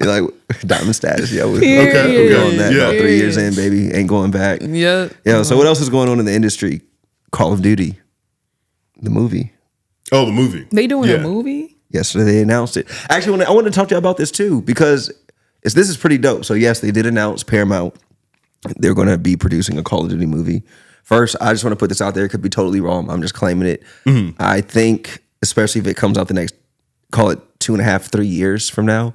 S1: Like diamond status. Yeah, we're on that. About 3 years in, baby. Ain't going back.
S3: Yeah.
S1: So what else is going on in the industry? Call of Duty, the movie.
S2: Oh, the movie.
S3: They doing a movie?
S1: Yesterday they announced it. Actually, I wanted to talk to you about this too because this is pretty dope. So yes, they did announce Paramount. They're going to be producing a Call of Duty movie. First, I just want to put this out there. It could be totally wrong. I'm just claiming it. I think, especially if it comes out the next, call it 2.5, 3 years from now,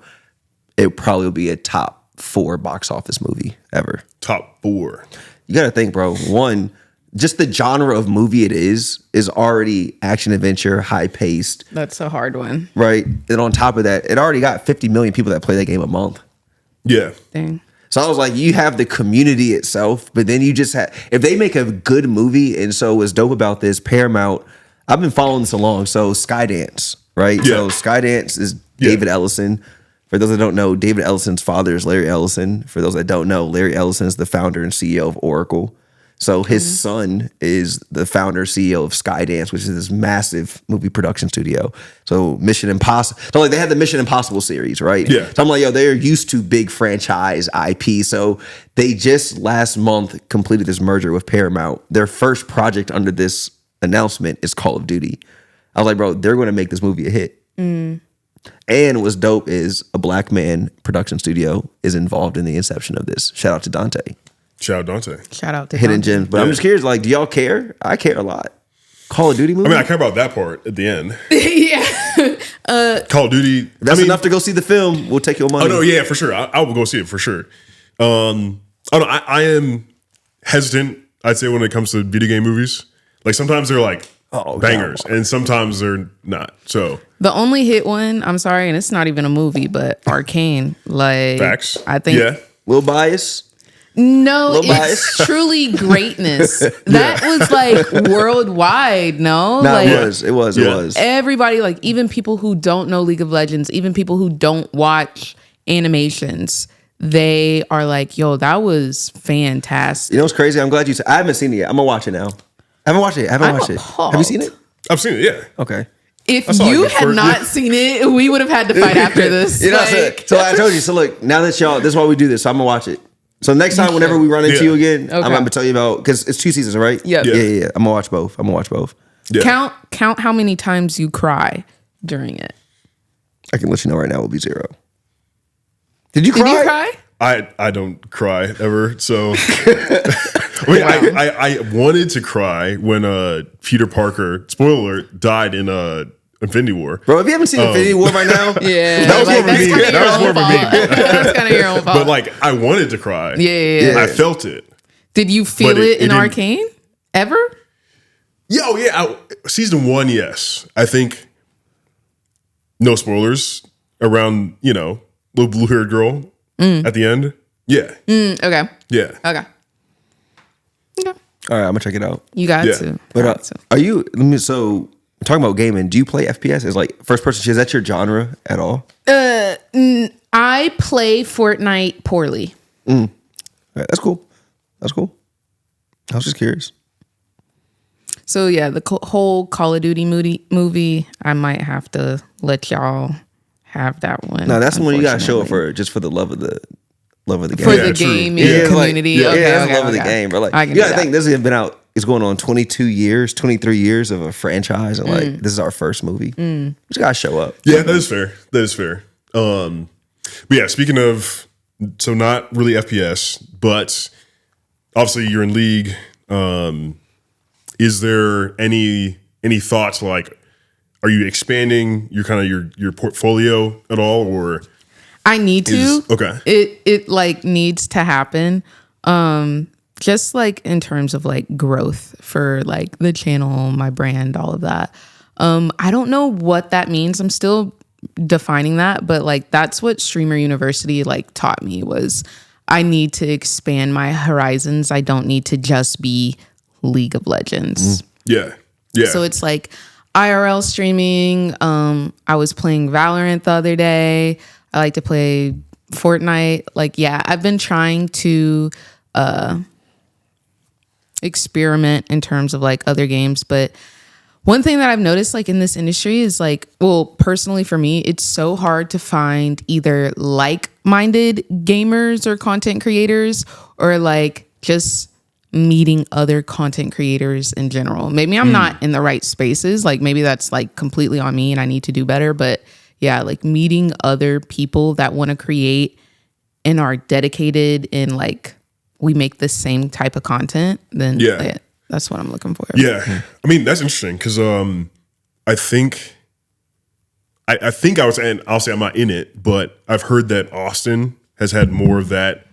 S1: it probably will be a top 4 box office movie ever.
S2: Top 4.
S1: You got to think, bro. One, just the genre of movie it is already action adventure, high paced.
S3: That's a hard one.
S1: Right. And on top of that, it already got 50 million people that play that game a month.
S2: Yeah.
S3: Dang.
S1: So I was like, you have the community itself, but then you just have, if they make a good movie, and so what's dope about this, Paramount, I've been following this along. So Skydance, right?
S2: Yeah.
S1: So Skydance is David Ellison. For those that don't know, David Ellison's father is Larry Ellison. For those that don't know, Larry Ellison is the founder and CEO of Oracle. So his son is the founder and CEO of Skydance, which is this massive movie production studio. So Mission Impossible. So like they had the Mission Impossible series, right?
S2: Yeah.
S1: So I'm like, they're used to big franchise IP. So they just last month completed this merger with Paramount. Their first project under this announcement is Call of Duty. I was like, bro, they're going to make this movie a hit. And what's dope is a black man production studio is involved in the inception of this. Shout out to Dante.
S2: Shout out Dante.
S3: Shout out to
S1: Hidden
S3: Dante.
S1: Gems. But I'm just curious, like, do y'all care? I care a lot. Call of Duty movie?
S2: I mean, I care about that part at the end. Call of Duty.
S1: If that's enough to go see the film, we'll take your money.
S2: Oh, no, yeah, for sure. I will go see it for sure. I am hesitant, I'd say, when it comes to video game movies. Like, sometimes they're like bangers, and sometimes they're not. So
S3: the only hit one, I'm sorry, and it's not even a movie, but Arcane. Like,
S2: facts.
S3: I think.
S2: Yeah.
S1: Little bias.
S3: No, it's truly greatness. That was like worldwide, no?
S1: No,
S3: like,
S1: it was.
S3: Everybody, like even people who don't know League of Legends, even people who don't watch animations, they are like, yo, that was fantastic.
S1: You know what's crazy? I'm glad you said. I haven't seen it yet. I'm gonna watch it now. I haven't watched it. Have you seen it?
S2: I've seen it. Yeah.
S1: Okay.
S3: If you had not seen it, we would have had to fight after this.
S1: So I told you. So look, now that y'all, this is why we do this. So I'm gonna watch it. So next time, whenever we run into you again, I'm gonna tell you about, because it's 2 seasons, right?
S3: Yep.
S1: Yeah. I'm gonna watch both.
S2: Yeah.
S3: Count how many times you cry during it.
S1: I can let you know right now. It will be 0. Did you cry?
S2: I don't cry ever. So I wanted to cry when Peter Parker, spoiler alert, died in Infinity War.
S1: Bro, if you haven't seen Infinity War by now,
S2: that was more of a meme. That was more of a meme.
S3: That's kind of your own fault.
S2: But like, I wanted to cry.
S3: Yeah.
S2: I felt it.
S3: Did you feel it in Arcane ever?
S2: Season 1, yes. I think, no spoilers, around, little blue-haired girl at the end. Yeah.
S3: Okay.
S2: Yeah.
S3: Okay.
S1: All right, I'm gonna check it out.
S3: You got to.
S1: But are you? So talking about gaming, do you play FPS? Is like first person? Is that your genre at all?
S3: I play Fortnite poorly.
S1: Right, that's cool. I was just curious.
S3: So yeah, the whole Call of Duty movie, I might have to let y'all have that one.
S1: No, that's the one you gotta show it for, just for the love of the game.
S3: For the gaming community.
S1: That's the love of the game, bro. Like, you gotta think this has been out. It's going on 22 years, 23 years of a franchise, and like this is our first movie. We just gotta show up.
S2: Yeah, that is fair. But yeah, speaking of, so not really FPS, but obviously you're in League. Is there any thoughts, like, are you expanding your portfolio at all, or?
S3: I need to.
S2: Okay.
S3: It like needs to happen. Just like in terms of like growth for like the channel, my brand, all of that. I don't know what that means. I'm still defining that, but like that's what Streamer University like taught me was I need to expand my horizons. I don't need to just be League of Legends.
S2: Yeah.
S3: So it's like IRL streaming. I was playing Valorant the other day. I like to play Fortnite. Like, yeah, I've been trying to experiment in terms of like other games. But one thing that I've noticed like in this industry is like, well, personally for me, it's so hard to find either like-minded gamers or content creators or like just meeting other content creators in general. Maybe I'm not in the right spaces. Like maybe that's like completely on me and I need to do better. But yeah, like meeting other people that want to create and are dedicated in like we make the same type of content, then that's what I'm looking for.
S2: Yeah. I mean, that's interesting because I think I was, and I'll say I'm not in it, but I've heard that Austin has had more of that,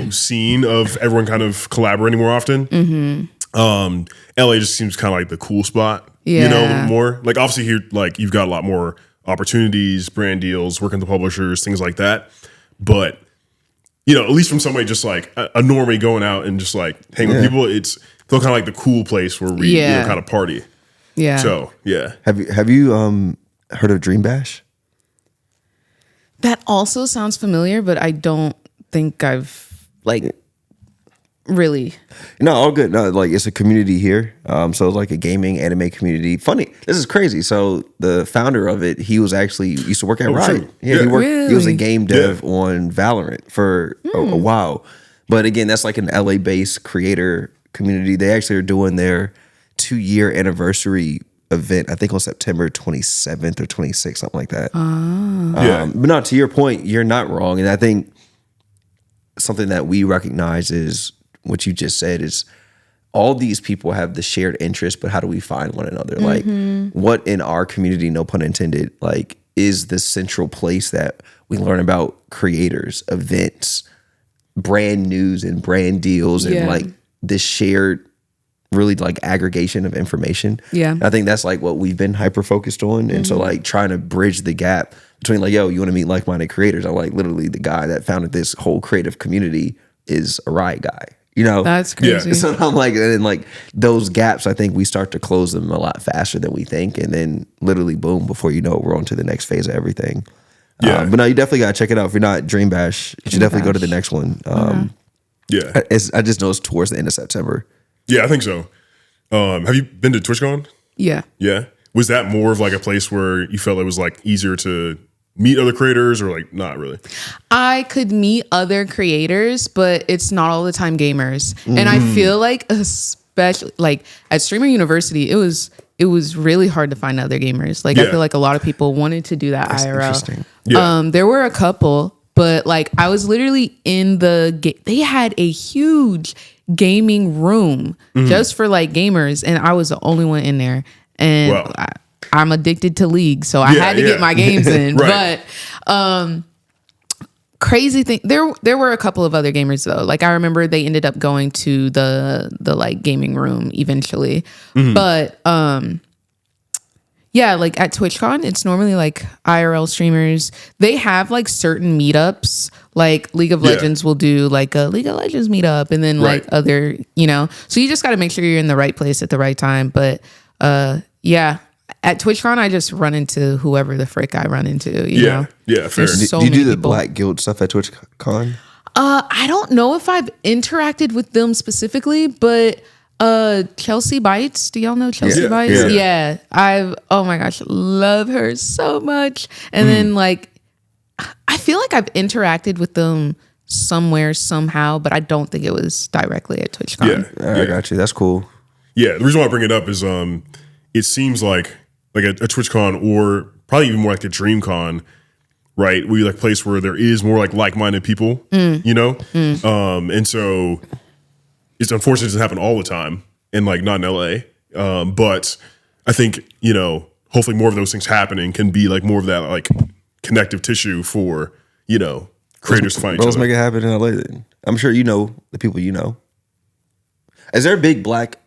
S2: scene of everyone kind of collaborating more often. LA just seems kind of like the cool spot, a little more. Like obviously here, like you've got a lot more opportunities, brand deals, working with the publishers, things like that. But at least from somebody just like a normie going out and just like hanging with people, it's feel kind of like the cool place where we kind of party.
S3: Yeah.
S2: So yeah.
S1: Have you heard of Dream Bash?
S3: That also sounds familiar, but I don't think I've like really.
S1: No, all good. No, like it's a community here. So it's like a gaming anime community. Funny, this is crazy. So the founder of it, he used to work at Riot.
S2: True.
S1: Yeah, he was a game dev on Valorant for a while. But again, that's like an LA based creator community. They actually are doing their 2-year anniversary event, I think on September 27th or 26th, something like that. But no, to your point, you're not wrong. And I think something that we recognize is what you just said is all these people have the shared interest, but how do we find one another? Like what in our community, no pun intended, like is the central place that we learn about creators, events, brand news and brand deals and like this shared really like aggregation of information.
S3: Yeah.
S1: I think that's like what we've been hyper focused on. And so like trying to bridge the gap between like, yo, you want to meet like-minded creators. I'm like literally the guy that founded this whole creative community is a Riot guy.
S3: That's crazy.
S1: So I'm like, and then like those gaps, I think we start to close them a lot faster than we think. And then literally boom, before you know it, we're on to the next phase of everything. But no, you definitely gotta check it out. If you're not Dream Bash, you should definitely go to the next one. I just know it's towards the end of September.
S2: Yeah, I think so. Have you been to TwitchCon?
S3: Yeah.
S2: Yeah. Was that more of like a place where you felt it was like easier to meet other creators, or like not really?
S3: I could meet other creators, but it's not all the time gamers. And I feel like, especially like at Streamer University, it was really hard to find other gamers. Like I feel like a lot of people wanted to do that IRL. There were a couple, but like I was literally in they had a huge gaming room just for like gamers, and I was the only one in there. And I'm addicted to League, so I had to get my games in. Right. But crazy thing, there were a couple of other gamers though. Like I remember they ended up going to the like gaming room eventually. But like at TwitchCon, it's normally like IRL streamers. They have like certain meetups. Like League of Legends will do like a League of Legends meetup, and then like other, so you just got to make sure you're in the right place at the right time. But at TwitchCon, I just run into whoever the frick I run into. You know?
S2: Yeah, fair.
S1: Do you do the Black Guild stuff at TwitchCon?
S3: I don't know if I've interacted with them specifically, but Chelsea Bites. Do y'all know Chelsea Bites? Yeah. Oh my gosh, love her so much. And then like, I feel like I've interacted with them somewhere, somehow, but I don't think it was directly at TwitchCon.
S1: I got you. That's cool.
S2: Yeah, the reason why I bring it up is it seems like a TwitchCon, or probably even more like a DreamCon, right? Where you like a place where there is more like-minded people, and so it's unfortunate it doesn't happen all the time, and like not in LA. But I think hopefully more of those things happening can be like more of that like connective tissue for creators to find each other.
S1: Let's make it happen in LA. Then. I'm sure you know the people you know. Is there a big Black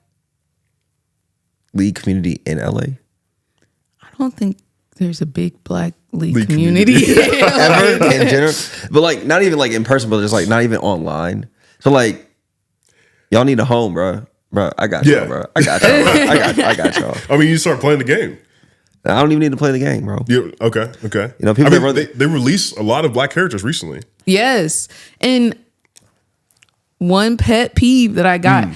S1: League community in LA?
S3: I don't think there's a big Black League community.
S1: Ever in general, but like not even like in person, but just like not even online. So like, y'all need a home, bro. I got y'all, bro. I got y'all. I got y'all.
S2: I mean, you start playing the game.
S1: I don't even need to play the game, bro.
S2: Okay.
S1: People
S2: they released a lot of Black characters recently.
S3: Yes, and one pet peeve that I got.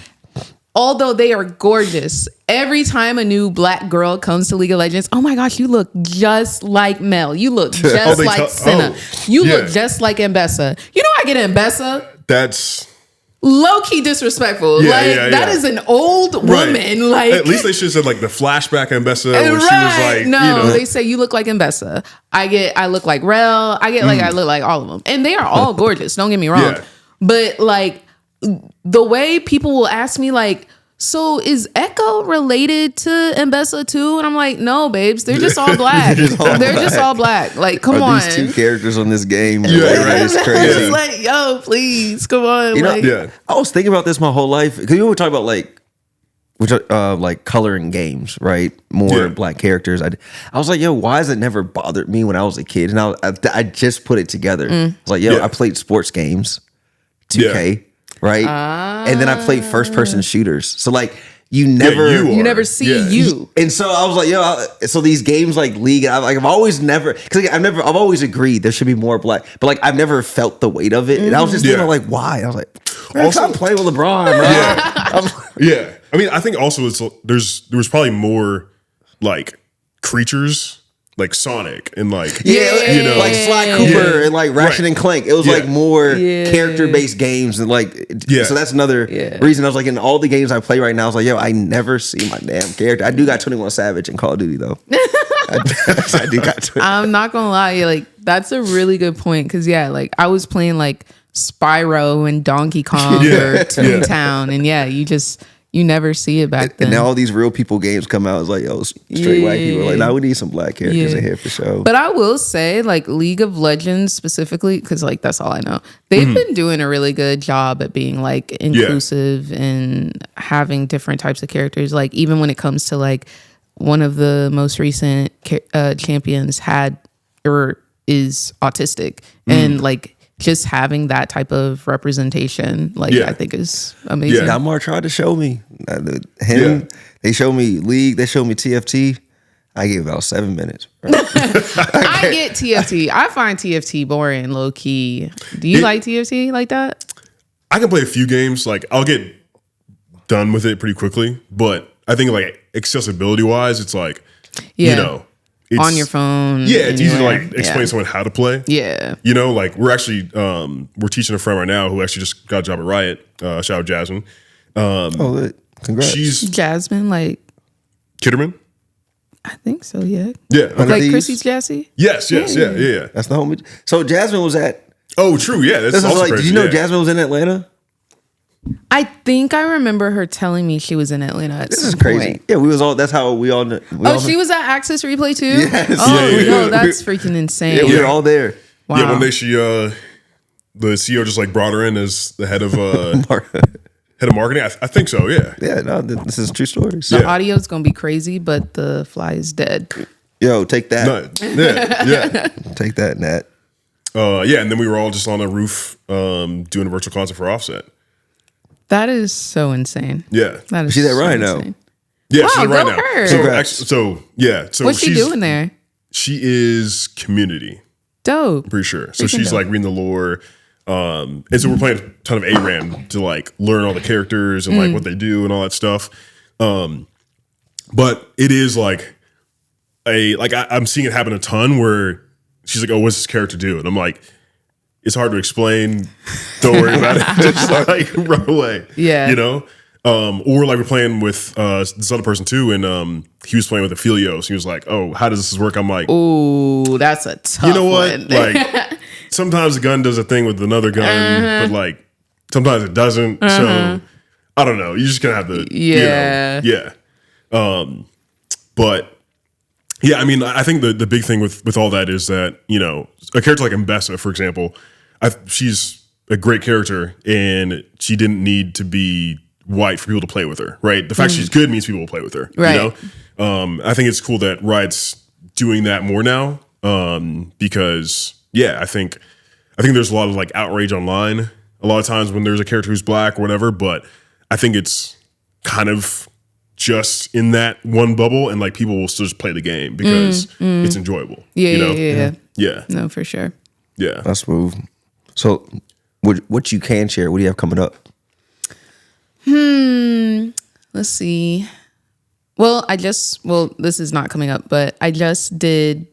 S3: Although they are gorgeous, every time a new Black girl comes to League of Legends, oh my gosh, you look just like Mel. You look just like Senna. You look just like Mbessa. You know I get Mbessa?
S2: That's
S3: low-key disrespectful. That is an old woman. Like,
S2: at least they should have said like the flashback Mbessa when she was like,
S3: no, they say you look like Mbessa. I look like Rel. I look like all of them. And they are all gorgeous. Don't get me wrong. But like, the way people will ask me like, so is Echo related to Mbessa too? And I'm like, no, babes, they're just all Black. They're just all Black. Like, come on.
S1: These two characters on this game.
S3: It's crazy. Like, yo, please, come on.
S1: I was thinking about this my whole life, because you were talking about like coloring games, right? More Black characters. I was like, yo, why has it never bothered me when I was a kid? And I just put it together. I was like, yo, I played sports games, 2K. Right, and then I played first person shooters. So like you never
S3: see you.
S1: And so I was like, yo, so these games like League, I've always I've always agreed there should be more Black, but like I've never felt the weight of it. And I was just thinking like, why? I was like, I'm playing with LeBron, bro.
S2: I mean, I think also there was probably more like creatures. Like Sonic and like
S1: like Sly Cooper and like Ratchet and Clank. It was like more character based games and like so that's another reason I was like, in all the games I play right now, I was like, yo, I never see my damn character. I do got 21 Savage in Call of Duty though. I do got 21.
S3: I'm not gonna lie, like that's a really good point, because like I was playing like Spyro and Donkey Kong or Toontown, and you never see it back then.
S1: And now all these real people games come out. It's like, yo, straight Black people. Like, now we need some Black characters in here for sure.
S3: But I will say, like, League of Legends specifically, because, like, that's all I know. They've been doing a really good job at being, like, inclusive and having different types of characters. Like, even when it comes to, like, one of the most recent champions is autistic. And, like, just having that type of representation, like I think is amazing.
S1: Damar tried to show me they showed me League, they showed me TFT. I gave about 7 minutes.
S3: I get TFT. I find TFT boring, low key. Do you like TFT like that?
S2: I can play a few games. Like I'll get done with it pretty quickly, but I think like accessibility wise, it's like you know, it's
S3: on your phone.
S2: Yeah, it's easy to like explain to someone how to play.
S3: Yeah,
S2: you know, like we're actually we're teaching a friend right now who actually just got a job at Riot. Shout out Jasmine.
S1: Congrats.
S2: She's
S3: Jasmine, like
S2: Kitterman.
S3: I think so. Yeah.
S2: Yeah. Okay.
S3: Like Chrissy's Jassy.
S2: Yes. Yeah.
S1: That's the homie. So Jasmine was at.
S2: Oh, true. Yeah. That's also
S1: like.
S2: crazy.
S1: Did you know Jasmine was in Atlanta?
S3: I think I remember her telling me she was in Atlanta at some
S1: crazy.
S3: point.
S1: Yeah, we was all. That's how we all.
S3: She was at Access Replay too.
S1: Yes.
S3: Oh no, that's freaking insane.
S1: Yeah, we were all there.
S3: Wow.
S2: Yeah. One day she, the CEO just like brought her in as the head of head of marketing. I think so. Yeah.
S1: Yeah. No, this is a true story.
S3: The audio's gonna be crazy, but the fly is dead.
S1: Yo, take that.
S2: Yeah.
S1: Take that, Nat.
S2: Yeah, and then we were all just on a roof doing a virtual concert for Offset.
S3: That is so insane.
S2: Yeah.
S3: That is
S1: She's at
S3: so
S1: Ryan now.
S3: insane.
S2: Yeah,
S3: Wow,
S2: she's at right
S3: go
S2: now.
S3: her.
S2: So,
S1: Congrats.
S2: So
S3: What's she doing there?
S2: She is Cxmmunity.
S3: Dope.
S2: Pretty sure. So
S3: Freaking
S2: she's
S3: dope.
S2: like reading the lore. And so we're playing a ton of ARAM to like learn all the characters and like what they do and all that stuff. But it is like I'm seeing it happen a ton where she's like, "Oh, what's this character do?" And I'm like, "It's hard to explain. Don't worry about it. Just like run away."
S3: Yeah.
S2: You know? Or like we're playing with this other person too, and he was playing with Aphelios. He was like, "Oh, how does this work?" I'm like,
S3: Ooh, that's a tough
S2: you know what?
S3: one.
S2: Like sometimes the gun does a thing with another gun, but like sometimes it doesn't. So I don't know. You're just gonna have to,
S3: Yeah.
S2: But yeah, I mean, I think the big thing with all that is that, you know, a character like Mbessa, for example, she's a great character and she didn't need to be white for people to play with her, right? The fact she's good means people will play with her,
S3: Right.
S2: you know? I think it's cool that Riot's doing that more now because, yeah, I think there's a lot of like outrage online a lot of times when there's a character who's black or whatever, but I think it's kind of just in that one bubble and like people will still just play the game because it's enjoyable.
S3: Yeah,
S2: you know?
S3: yeah. No, for sure.
S2: Yeah.
S1: That's smooth. So, what you can share? What do you have coming up?
S3: Let's see. Well, this is not coming up, but I just did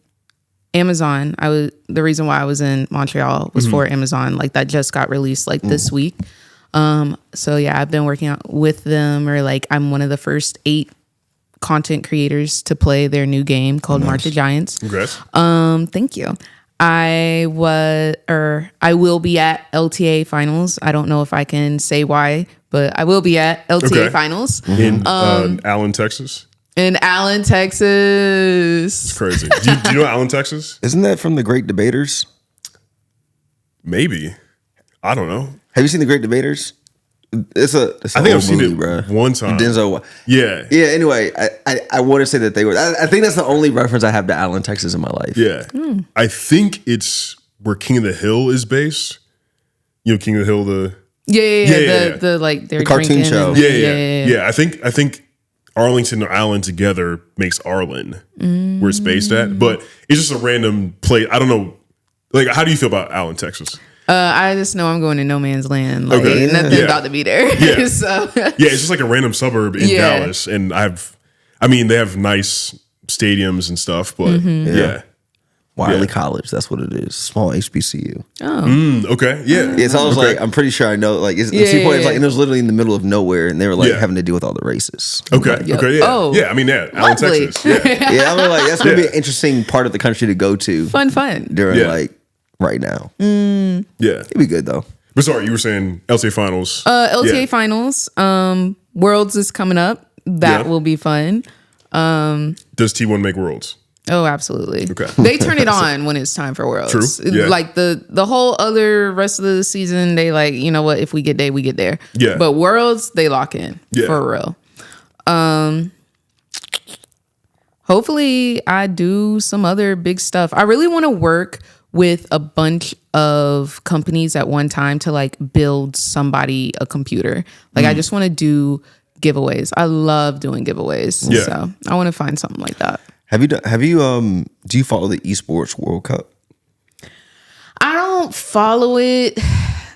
S3: Amazon. The reason why I was in Montreal was for Amazon. Like that just got released like this week. So yeah, I've been working out with them, or like I'm one of the first 8 content creators to play their new game called March of Giants.
S2: Congrats.
S3: Thank you. I will be at LTA finals. I don't know if I can say why, but I will be at LTA finals
S2: In Allen, Texas.
S3: in Allen, Texas.
S2: It's crazy. Do you know Allen, Texas?
S1: Isn't that from the Great Debaters?
S2: Maybe. I don't know.
S1: Have you seen the Great Debaters? It's a
S2: I think I've seen
S1: movie,
S2: it
S1: bro.
S2: one time.
S1: Denzel.
S2: Yeah.
S1: Yeah. Anyway, I want to say that they were. I think that's the only reference I have to Allen, Texas in my life.
S2: Yeah. I think it's where King of the Hill is based. You know, King of the Hill,
S3: The like their
S1: cartoon show.
S2: Yeah. I think Arlington or Allen together makes Arlen where it's based at. But it's just a random place. I don't know. Like, how do you feel about Allen, Texas?
S3: I just know I'm going to no man's land. Like
S2: Okay.
S3: nothing
S2: Yeah.
S3: about to be there.
S2: Yeah.
S3: So
S2: Yeah, it's just like a random suburb in Dallas. And they have nice stadiums and stuff, but yeah.
S1: Wiley College. That's what it is. Small HBCU.
S2: Okay. Yeah.
S1: Yeah, so I was
S2: Okay.
S1: like, I'm pretty sure I know. Like, it's
S3: Yeah,
S1: 2 points.
S3: yeah.
S1: Like, and it was literally in the middle of nowhere, and they were like
S2: Yeah.
S1: having to deal with all the races.
S2: Okay.
S3: Yep.
S2: Okay. Yeah.
S3: Oh,
S2: yeah. I mean, yeah. Allen,
S3: lovely.
S2: Texas. Yeah.
S1: Yeah, I mean, like that's gonna be
S2: Yeah.
S1: an interesting part of the country to go to
S3: fun.
S1: during
S2: Yeah.
S1: like right now.
S2: Yeah.
S1: It'd be good though.
S2: But sorry, you were saying LTA finals.
S3: LTA
S2: Yeah.
S3: finals. Worlds is coming up. That
S2: Yeah.
S3: will be fun.
S2: Does T1 make Worlds?
S3: Oh, absolutely.
S2: Okay.
S3: They turn it on when it's time for Worlds.
S2: True. Yeah.
S3: Like the whole other rest of the season, they like, you know what, if we get there, we get there.
S2: Yeah.
S3: But Worlds, they lock in.
S2: Yeah.
S3: For real. Hopefully I do some other big stuff. I really want to work with a bunch of companies at one time to like build somebody a computer. Like I just want to do giveaways. I love doing giveaways.
S2: Yeah.
S3: So I want to find something like that.
S1: Do you follow the Esports World Cup?
S3: I don't follow it,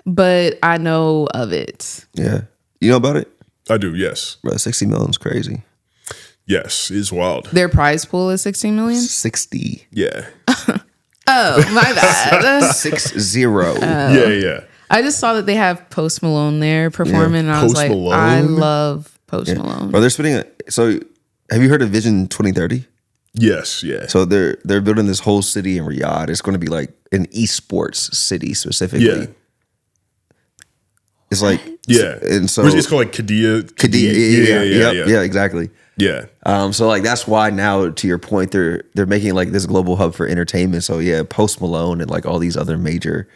S3: but I know of it.
S1: Yeah. You know about it?
S2: I do, yes.
S1: Bro, 60 million is crazy.
S2: Yes, it's wild.
S3: Their prize pool is 16 million?
S1: 60.
S2: Yeah.
S3: Oh, my bad.
S1: 60.
S2: Yeah.
S3: I just saw that they have Post Malone there performing, and I was like,
S2: Malone?
S3: I love Post Malone.
S1: Bro, they're spending so have you heard of Vision 2030?
S2: Yes, yeah.
S1: So they're building this whole city in Riyadh. It's going to be like an esports city specifically.
S2: Yeah.
S1: It's like and so
S2: it's called like Qiddiya.
S1: Yeah, exactly.
S2: Yeah.
S1: So like that's why now, to your point, they're making like this global hub for entertainment. So yeah, Post Malone and like all these other major.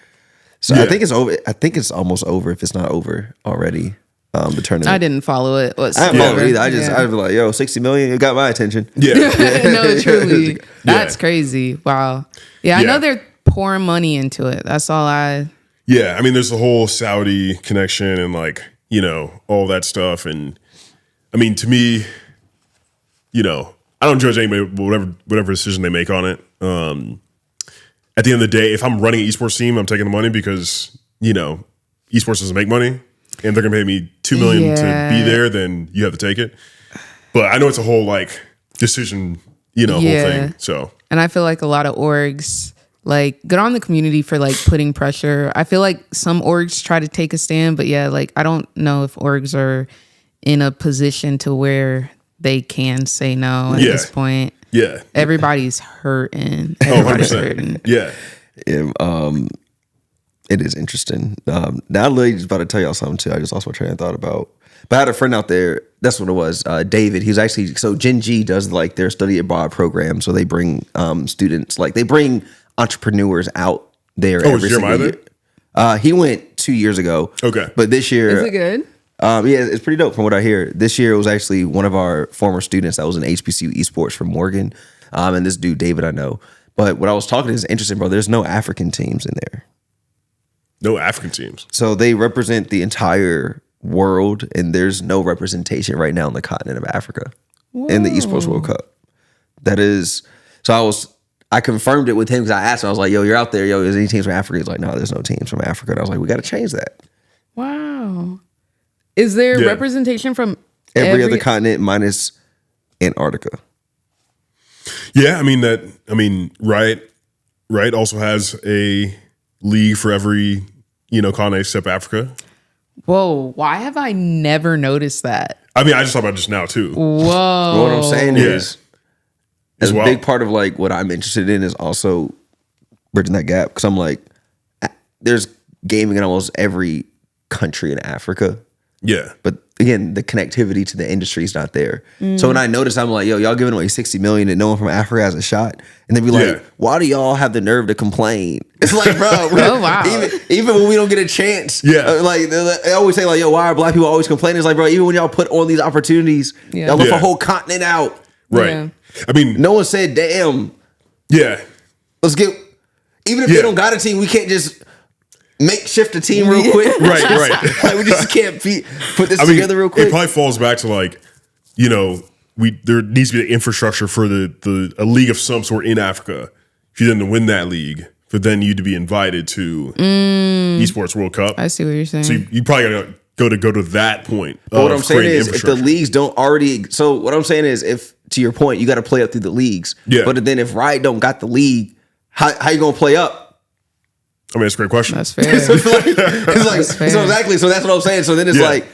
S1: So I think it's over. I think it's almost over if it's not over already. The tournament.
S3: I didn't follow it.
S1: I didn't follow it either. I'd be like, yo, 60 million, it got my attention.
S2: Yeah.
S3: No, truly. That's crazy. Wow. Yeah, I know they're pouring money into it. That's all
S2: Yeah, I mean, there's the whole Saudi connection and like, you know, all that stuff. And I mean, to me, you know, I don't judge anybody whatever decision they make on it. At the end of the day, if I'm running an esports team, I'm taking the money because, you know, esports doesn't make money and they're gonna pay me $2 million to be there, then you have to take it. But I know it's a whole like decision, you know, whole thing. So,
S3: and I feel like a lot of orgs like good on the community for like putting pressure. I feel like some orgs try to take a stand, but yeah, like I don't know if orgs are in a position to where they can say no at this point.
S2: Yeah.
S3: Everybody's hurting. Everybody's hurting.
S2: Yeah.
S1: It is interesting. Now I'm just about to tell y'all something too. I just lost my train of thought about. But I had a friend out there. That's what it was. David. He was actually Gen G does like their study abroad program. So they bring students, like they bring entrepreneurs out there.
S2: Oh, was Jeremiah there?
S1: He went 2 years ago.
S2: Okay,
S1: but this year
S3: is it good?
S1: Yeah, it's pretty dope from what I hear. This year it was actually one of our former students that was in HBCU esports from Morgan, and this dude David I know. But what I was talking is interesting, bro. There's no African teams in there.
S2: No African teams. So
S1: they represent the entire world, and there's no representation right now in the continent of Africa in the Esports World Cup. That is, so I confirmed it with him because I asked him, I was like, yo, you're out there. Yo, is any teams from Africa? He's like, no, there's no teams from Africa. And I was like, we got to change that.
S3: Wow. Is there representation from
S1: every other continent minus Antarctica?
S2: Yeah, I mean, Riot also has a league for every, you know, continent except Africa.
S3: Whoa, why have I never noticed that?
S2: I mean, I just thought about it just now too.
S3: Whoa.
S1: Well, what I'm saying is,
S2: as
S1: a big part of like what I'm interested in is also bridging that gap, because I'm like, there's gaming in almost every country in Africa.
S2: Yeah.
S1: But again, the connectivity to the industry is not there. So when I noticed, I'm like, yo, y'all giving away 60 million and no one from Africa has a shot. And they'd be like, why do y'all have the nerve to complain? It's like, bro,
S3: oh, wow.
S1: even when we don't get a chance, like they always say like, yo, why are black people always complaining? It's like, bro, even when y'all put on these opportunities, y'all left a whole continent out.
S2: Right.
S3: Yeah.
S2: I mean,
S1: no one said, damn.
S2: Yeah.
S1: Let's get, even if they don't got a team, we can't just makeshift a team real quick.
S2: Right.
S1: Like, we just can't put this together real quick.
S2: It probably falls back to like, you know, there needs to be the infrastructure for a league of some sort in Africa. If you then to win that league, for then you to be invited to Esports World Cup.
S3: I see what you're saying.
S2: So you probably gotta go to that point.
S1: But what I'm saying is, if the leagues don't already, so what I'm saying is, if to your point, you got to play up through the leagues. Yeah. But then if Riot don't got the league, how you gonna play up?
S2: I mean, that's a great question.
S3: That's fair.
S1: So exactly. So that's what I'm saying. So then it's like,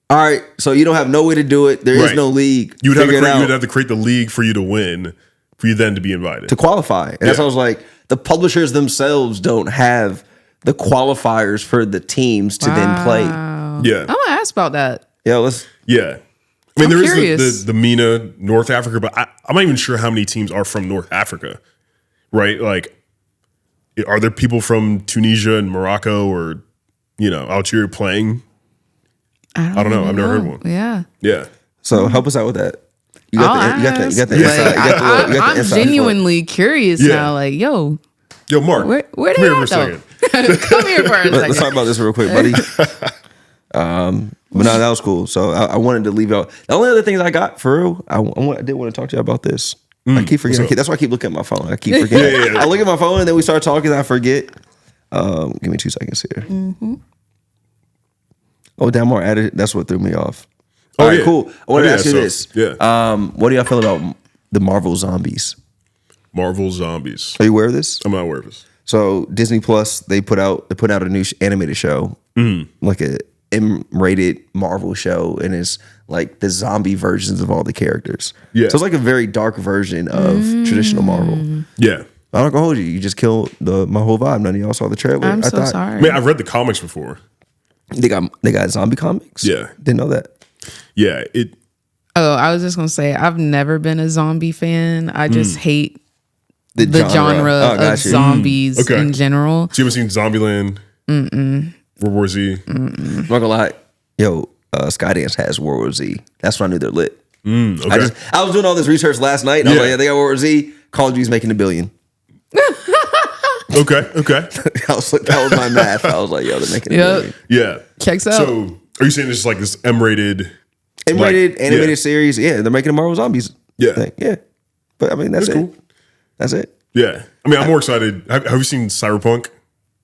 S1: all right, so you don't have no way to do it. There is no league.
S2: You would have to create the league for you to win, for you then to be invited.
S1: To qualify. And that's what I was like, the publishers themselves don't have the qualifiers for the teams to then play.
S2: Yeah.
S3: I'm gonna ask about that.
S2: I mean, there is the MENA North Africa, but I'm not even sure how many teams are from North Africa, right? Like, are there people from Tunisia and Morocco or, you know, Algeria playing? I don't know. I've never heard one.
S3: Yeah.
S1: So help us out with that. You got the inside.
S3: I'm genuinely curious now. Like, yo,
S2: Mark,
S3: where they at though? Come here for a second.
S1: Let's talk about this real quick, buddy. But no, that was cool. So I wanted to leave out. The only other things I got for real, I did want to talk to you about this. I keep forgetting. That's why I keep looking at my phone. I keep forgetting. I look at my phone and then we start talking and I forget. Give me 2 seconds here.
S3: Mm-hmm.
S1: Oh, Dalmar added. That's what threw me off. All right, cool. I want to ask you this.
S2: Yeah.
S1: What do y'all feel about the Marvel zombies?
S2: Marvel zombies.
S1: Are you aware of this?
S2: I'm not aware of this.
S1: So Disney Plus, they put out a new animated show, like a M-rated Marvel show, and it's like the zombie versions of all the characters.
S2: Yeah.
S1: So it's like a very dark version of traditional Marvel.
S2: Yeah.
S1: I'm not gonna hold you. You just killed my whole vibe. None of y'all saw the trailer.
S3: I'm so sorry.
S2: I mean, I've read the comics before.
S1: They got zombie comics.
S2: Yeah.
S1: Didn't know that.
S2: Yeah.
S3: Oh, I was just gonna say I've never been a zombie fan. I just hate the genre of zombies in general.
S2: So you haven't seen Zombieland? World War Z?
S1: I'm not gonna lie. Yo, Skydance has World War Z. That's when I knew they're lit.
S2: Okay.
S1: I was doing all this research last night. And I was like, yeah, they got World War Z. Call of Duty's making $1 billion.
S2: Okay.
S1: That was my math. I was like, yo, they're making $1 billion.
S2: Yeah.
S3: Checks out.
S2: So are you saying this is like this M-rated
S1: animated series? Yeah, they're making a Marvel Zombies thing. Yeah. But I mean, that's it.
S2: cool.
S1: That's it.
S2: Yeah. I mean, I'm more excited. Have you seen Cyberpunk,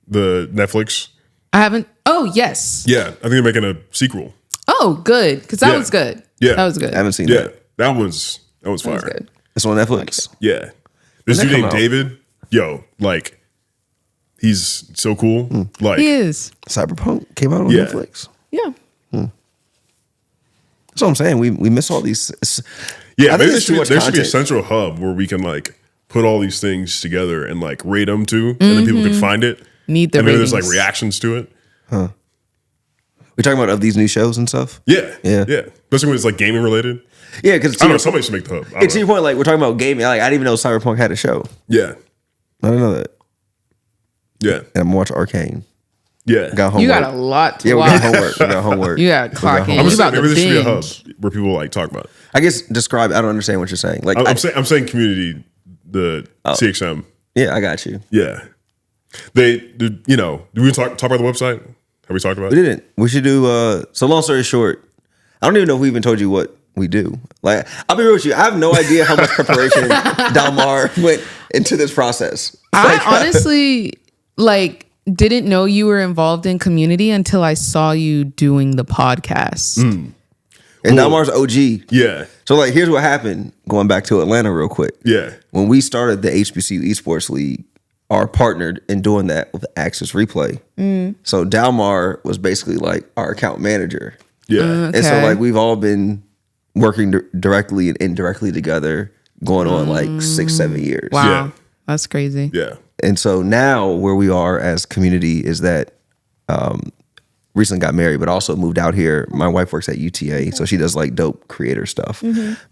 S2: the Netflix?
S3: I haven't. Oh, yes.
S2: Yeah. I think they're making a sequel.
S3: Oh, good. Because that was good.
S2: Yeah.
S3: That was good.
S1: I haven't seen
S2: Yeah.
S1: that.
S2: That was fire.
S3: That was good.
S1: It's on Netflix.
S2: Yeah. This
S1: When
S2: dude
S1: that
S2: named
S1: come out?
S2: David, yo, like, he's so cool. Like,
S3: He is.
S1: Cyberpunk came out on
S2: Yeah.
S1: Netflix.
S3: Yeah.
S1: That's what I'm saying. We miss all these.
S2: yeah,
S1: I think
S2: maybe
S1: there's too much
S2: there should be a
S1: content.
S2: central hub where we can like put all these things together and like rate them too, and then people can find it.
S3: Need the
S2: and then there's like
S3: ratings.
S2: reactions to it.
S1: We're talking about of these new shows and stuff.
S2: Yeah,
S1: Yeah.
S2: Especially when it's like gaming related.
S1: Yeah, because
S2: I don't know. Somebody should make the hub. I don't
S1: it's to
S2: know.
S1: your point. Like we're talking about gaming. Like I didn't even know Cyberpunk had a show.
S2: Yeah,
S1: I didn't know that.
S2: yeah,
S1: And I'm watching Arcane.
S2: yeah.
S1: Got homework.
S3: You got a lot to
S1: Yeah, we
S3: watch.
S1: got homework. We got homework.
S3: You got to clock in.
S2: I'm
S3: You
S2: just saying
S3: about
S2: maybe
S3: to
S2: there should be a hub
S3: binge.
S2: where people like talk about it.
S1: I guess describe. I don't understand what you're saying. Like
S2: I'm saying community, the CXM.
S1: yeah, I got you.
S2: Yeah, did we talk about the website? Have we talked about
S1: We
S2: it?
S1: didn't. We should do. So long story short, I don't even know if we even told you what we do. Like I'll be real with you. I have no idea how much preparation Dalmar went into this process.
S3: I honestly didn't know you were involved in community until I saw you doing the podcast.
S1: And Dalmar's OG.
S2: Yeah,
S1: So like, here's what happened. Going back to Atlanta real quick.
S2: yeah,
S1: When we started the HBCU Esports League, our partnered in doing that with Access Replay. So Dalmar was basically like our account manager.
S2: yeah.
S1: And so
S3: Okay.
S1: like we've all been working directly and indirectly together going on like 6-7 years.
S3: Wow.
S2: Yeah.
S3: That's crazy.
S2: Yeah.
S1: And so now where we are as community is that recently got married, but also moved out here. My wife works at UTA, so she does like dope creator stuff.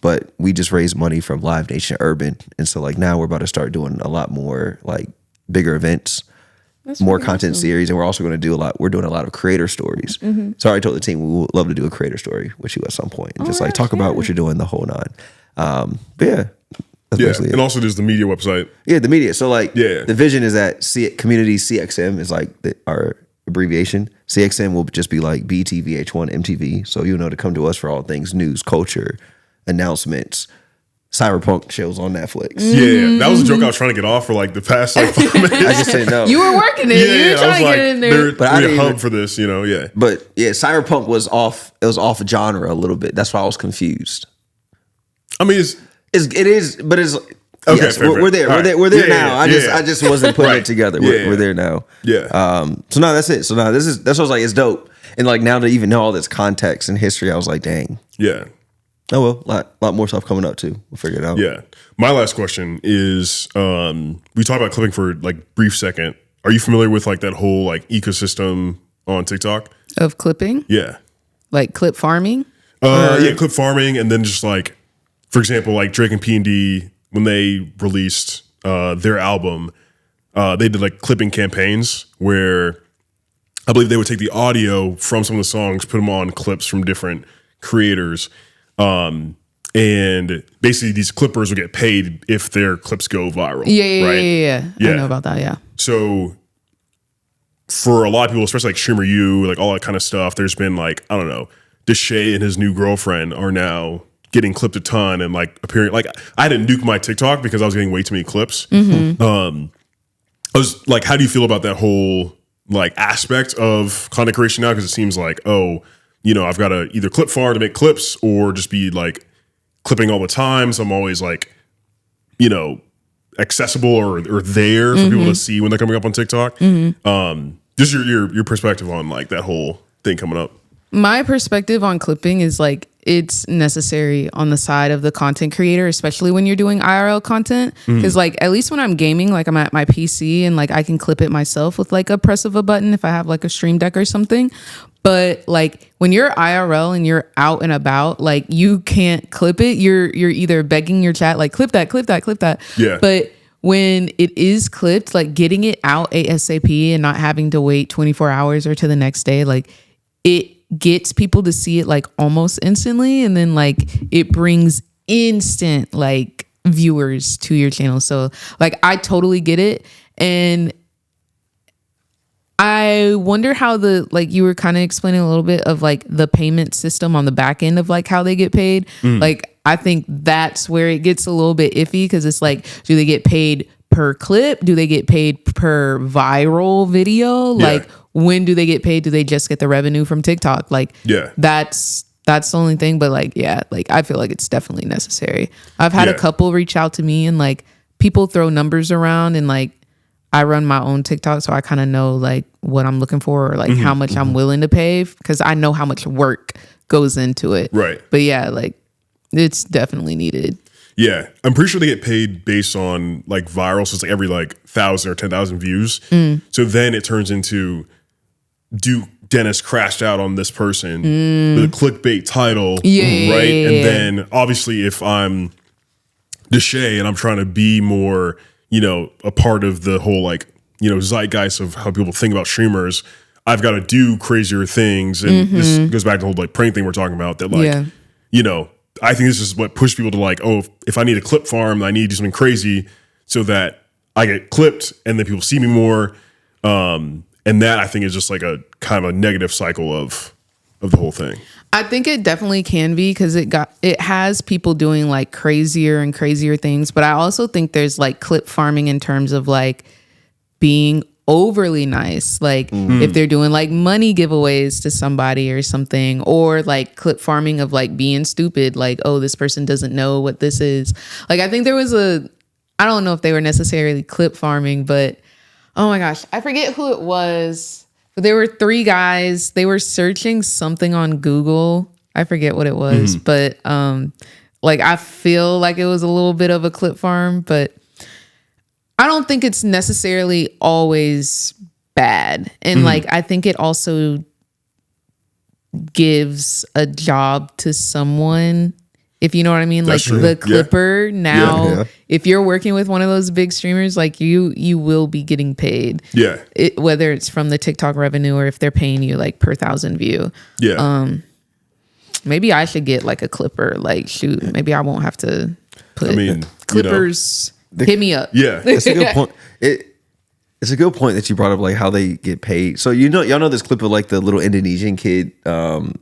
S1: But we just raised money from Live Nation Urban. And so like now we're about to start doing a lot more like bigger events, more content series. And we're also going to do we're doing a lot of creator stories. So I told the team we would love to do a creator story with you at some point and just like talk about what you're doing the whole nine. But yeah, that's
S2: Yeah.
S1: basically it.
S2: And also there's the media website.
S1: Yeah, the media. So like
S2: Yeah.
S1: the vision is that community CXM is like our abbreviation. CXM will just be like BT, VH1, MTV. So you know to come to us for all things news, culture, announcements, Cyberpunk shows on Netflix.
S2: Yeah. That was a joke I was trying to get off for like the past like 5 minutes.
S1: I just say no.
S3: You were working it. You were
S2: I
S3: trying
S2: was
S3: to
S2: like,
S3: get it in there.
S2: There
S1: But I
S2: be a
S1: didn't
S2: hub
S1: even-
S2: for this, yeah.
S1: But yeah, Cyberpunk was off. It was off genre a little bit. That's why I was confused.
S2: I mean, it's
S1: It is, but it's
S2: Okay,
S1: yes,
S2: fair,
S1: we're there.
S2: fair. All right.
S1: We're there
S2: Yeah,
S1: now.
S2: yeah,
S1: I just wasn't putting
S2: Right.
S1: it together.
S2: Yeah,
S1: We're there now.
S2: Yeah.
S1: So no, that's it. So no, that's what I was like. It's dope. And like now to even know all this context and history, I was like, dang.
S2: yeah.
S1: Oh well, lot more stuff coming up too. We'll figure it out.
S2: Yeah. My last question is we talked about clipping for like brief second. Are you familiar with like that whole like ecosystem on TikTok?
S3: Of clipping,
S2: Yeah.
S3: like clip farming.
S2: Yeah, clip farming, and then just like, for example, like Drake and P&D, when they released their album, they did like clipping campaigns where I believe they would take the audio from some of the songs, put them on clips from different creators, and basically these clippers would get paid if their clips go viral.
S3: Yeah.
S2: Yeah.
S3: I know about that. Yeah.
S2: So for a lot of people, especially like Shimmer U, like all that kind of stuff, there's been like, I don't know, Deshae and his new girlfriend are now getting clipped a ton and like appearing, like I had to nuke my TikTok because I was getting way too many clips. I was like, how do you feel about that whole like aspect of content creation now? Because it seems like, oh, you know, I've got to either clip farm to make clips or just be like clipping all the time. So I'm always like, you know, accessible or there for people to see when they're coming up on TikTok. Just your perspective on like that whole thing coming up.
S3: My perspective on clipping is like it's necessary on the side of the content creator, especially when you're doing IRL content. Because like at least when I'm gaming, like I'm at my PC and like I can clip it myself with like a press of a button if I have like a stream deck or something. But like when you're IRL and you're out and about, like you can't clip it. You're either begging your chat like clip that.
S2: Yeah.
S3: But when it is clipped, like getting it out ASAP and not having to wait 24 hours or to the next day, like it gets people to see it like almost instantly, and then like it brings instant like viewers to your channel. So like I totally get it. And I wonder how the, like you were kind of explaining a little bit of like the payment system on the back end of like how they get paid. Like I think that's where it gets a little bit iffy, because it's like, do they get paid per clip? Do they get paid per viral video? Like when do they get paid? Do they just get the revenue from TikTok? Like that's the only thing. But like, yeah, like I feel like it's definitely necessary. I've had a couple reach out to me and like people throw numbers around, and like I run my own TikTok, so I kind of know like what I'm looking for, or like how much I'm willing to pay, because I know how much work goes into it.
S2: Right.
S3: But yeah, like it's definitely needed.
S2: Yeah. I'm pretty sure they get paid based on like viral. So it's like every like 1,000 or 10,000 views. So then it turns into, do Dennis crashed out on this person with a clickbait title. Right. And then obviously if I'm Deshay and I'm trying to be more, you know, a part of the whole like, you know, zeitgeist of how people think about streamers, I've got to do crazier things. And this goes back to the whole like prank thing we're talking about, that like, you know, I think this is what pushed people to like, oh, if I need a clip farm, I need to do something crazy so that I get clipped and then people see me more. And that I think is just like a kind of a negative cycle of the whole thing.
S3: I think it definitely can be, because it has people doing like crazier and crazier things. But I also think there's like clip farming in terms of like being overly nice. Like if they're doing like money giveaways to somebody or something, or like clip farming of like being stupid. Like, oh, this person doesn't know what this is. Like, I think there was I don't know if they were necessarily clip farming, but oh my gosh, I forget who it was. But there were 3 guys. They were searching something on Google. I forget what it was, but like I feel like it was a little bit of a clip farm, but I don't think it's necessarily always bad. And like I think it also gives a job to someone, if you know what I mean. That's like true. The clipper now, if you're working with one of those big streamers, like you will be getting paid. Yeah. Whether it's from the TikTok revenue or if they're paying you like per 1,000 view. Yeah. Maybe I should get like a clipper. Like shoot, maybe I won't have to put clippers. You know, hit me up. Yeah.
S1: That's a good point. It's a good point that you brought up, like how they get paid. So y'all know this clip of like the little Indonesian kid, the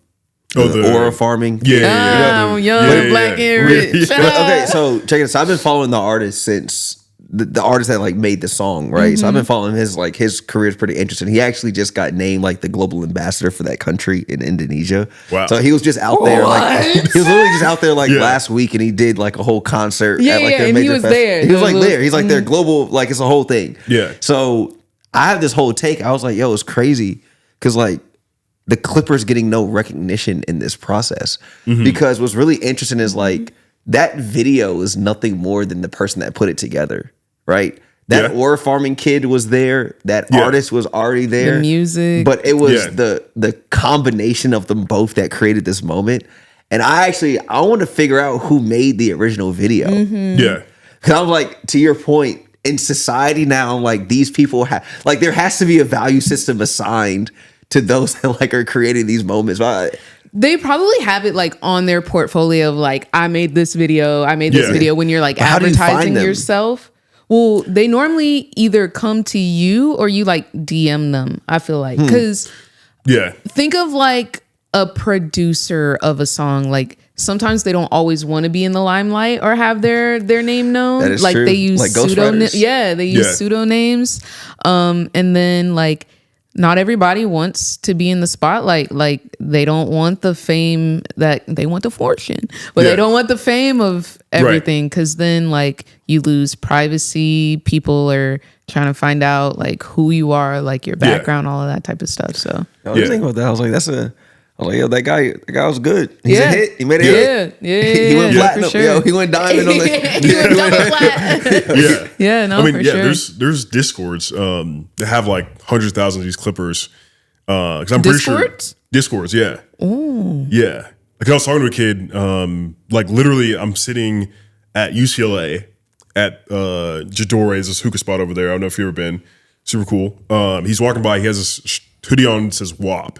S1: aura farming.
S3: Young black and rich.
S1: Okay, so check it out. So I've been following the artist since the artist that like made the song, right? So I've been following his career is pretty interesting. He actually just got named like the global ambassador for that country in Indonesia. Wow. So he was just out there he was literally just out there like last week, and he did like a whole concert at like their major festival. He was like there. He's like their global, like it's a whole thing. Yeah. So I have this whole take. I was like, yo, it's crazy, because like the Clippers getting no recognition in this process, because what's really interesting is like that video is nothing more than the person that put it together, right? That aura farming kid was there. That artist was already there.
S3: The music.
S1: But it was the combination of them both that created this moment. And I want to figure out who made the original video. Yeah. Because I was like, to your point, in society now, like these people have, like there has to be a value system assigned to those that like are creating these moments.
S3: They probably have it like on their portfolio of like, I made this video when you're like advertising yourself. Well, they normally either come to you or you like DM them, I feel like. Because think of like a producer of a song. Like sometimes they don't always want to be in the limelight or have their name known.
S1: That is
S3: like
S1: true.
S3: they use
S1: Like
S3: pseudonyms.
S1: ghostwriters.
S3: Yeah, they use pseudonyms. And then like not everybody wants to be in the spotlight. Like they don't want the fame that they want the fortune, but they don't want the fame of everything. Cause then like you lose privacy. People are trying to find out like who you are, like your background, all of that type of stuff. So
S1: I was thinking about that. I was like, I was like, yo, that guy was good. He's a hit. He made a hit. He went platinum.
S3: Sure.
S1: Yo, he went diamond on the.
S3: He went double plat.
S2: Yeah.
S3: No, for sure.
S2: There's Discords that have like hundreds of thousands of these clippers. Because I'm pretty sure Discords, yeah.
S3: Ooh.
S2: Yeah. Like I was talking to a kid, like literally I'm sitting at UCLA at Jadore's, this hookah spot over there. I don't know if you've ever been. Super cool. He's walking by, he has this hoodie on that says WAP.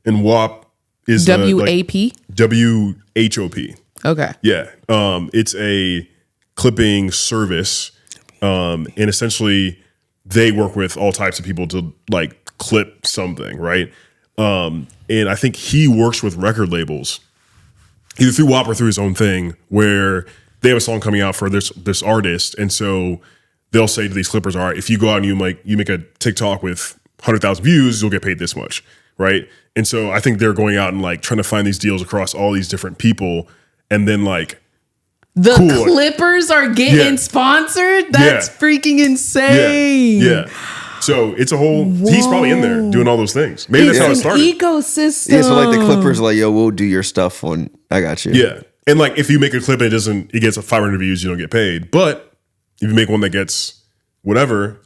S2: And WAP is
S3: WAP?
S2: WHOP.
S3: Okay.
S2: Yeah. It's a clipping service. And essentially they work with all types of people to like clip something, right? And I think he works with record labels, either through WAP or through his own thing, where they have a song coming out for this artist. And so they'll say to these clippers, all right, if you go out and you make a TikTok with 100,000 views, you'll get paid this much, right? And so I think they're going out and like trying to find these deals across all these different people, and then like
S3: the Clippers are getting sponsored. That's freaking insane.
S2: Yeah. So it's a whole. Whoa. He's probably in there doing all those things. Maybe that's how it started.
S3: Ecosystem.
S1: Yeah. So like the Clippers, are like, yo, we'll do your stuff on. I got you.
S2: Yeah. And like if you make a clip and it gets 500 views, you don't get paid. But if you make one that gets whatever,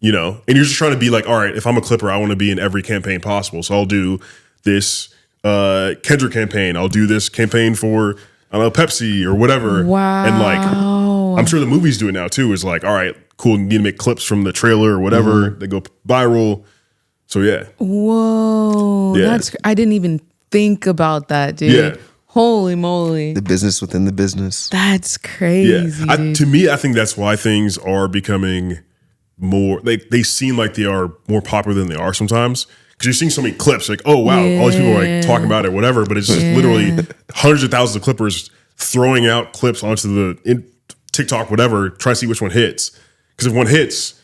S2: and you're just trying to be like, all right, if I'm a clipper, I want to be in every campaign possible. So I'll do this Kendrick campaign. I'll do this campaign for, I don't know, Pepsi or whatever.
S3: Wow.
S2: And like, I'm sure the movies do it now too. Is like, all right, cool. You need to make clips from the trailer or whatever. They go viral. So yeah.
S3: Whoa.
S2: Yeah.
S3: I didn't even think about that, dude. Yeah. Holy moly.
S1: The business within the business.
S3: That's crazy.
S2: Yeah. To me, I think that's why things are becoming more, they seem like they are more popular than they are sometimes. Because you're seeing so many clips, like, oh wow, all these people are like talking about it, whatever. But it's just literally hundreds of thousands of clippers throwing out clips onto TikTok, whatever, trying to see which one hits. Because if one hits,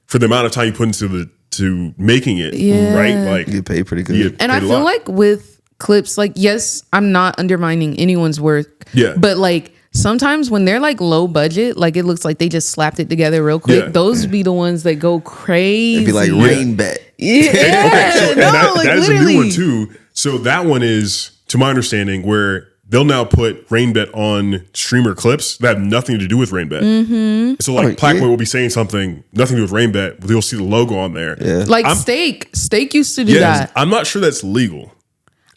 S2: for the amount of time you put into making it, right? Like
S1: you get paid pretty good.
S3: And I feel like with clips, like, yes, I'm not undermining anyone's work.
S2: Yeah.
S3: But like sometimes when they're like low budget, like it looks like they just slapped it together real quick. Yeah. Those be the ones that go crazy.
S1: It'd be like rain bet.
S3: Yeah.
S2: Okay, so that is a new one too. So that one is, to my understanding, where they'll now put rain bet on streamer clips that have nothing to do with rain bet. Mm-hmm. So like Plaquemore will be saying something, nothing to do with rain bet, but you'll see the logo on there.
S1: Yeah.
S3: Like Steak used to do that.
S2: I'm not sure that's legal.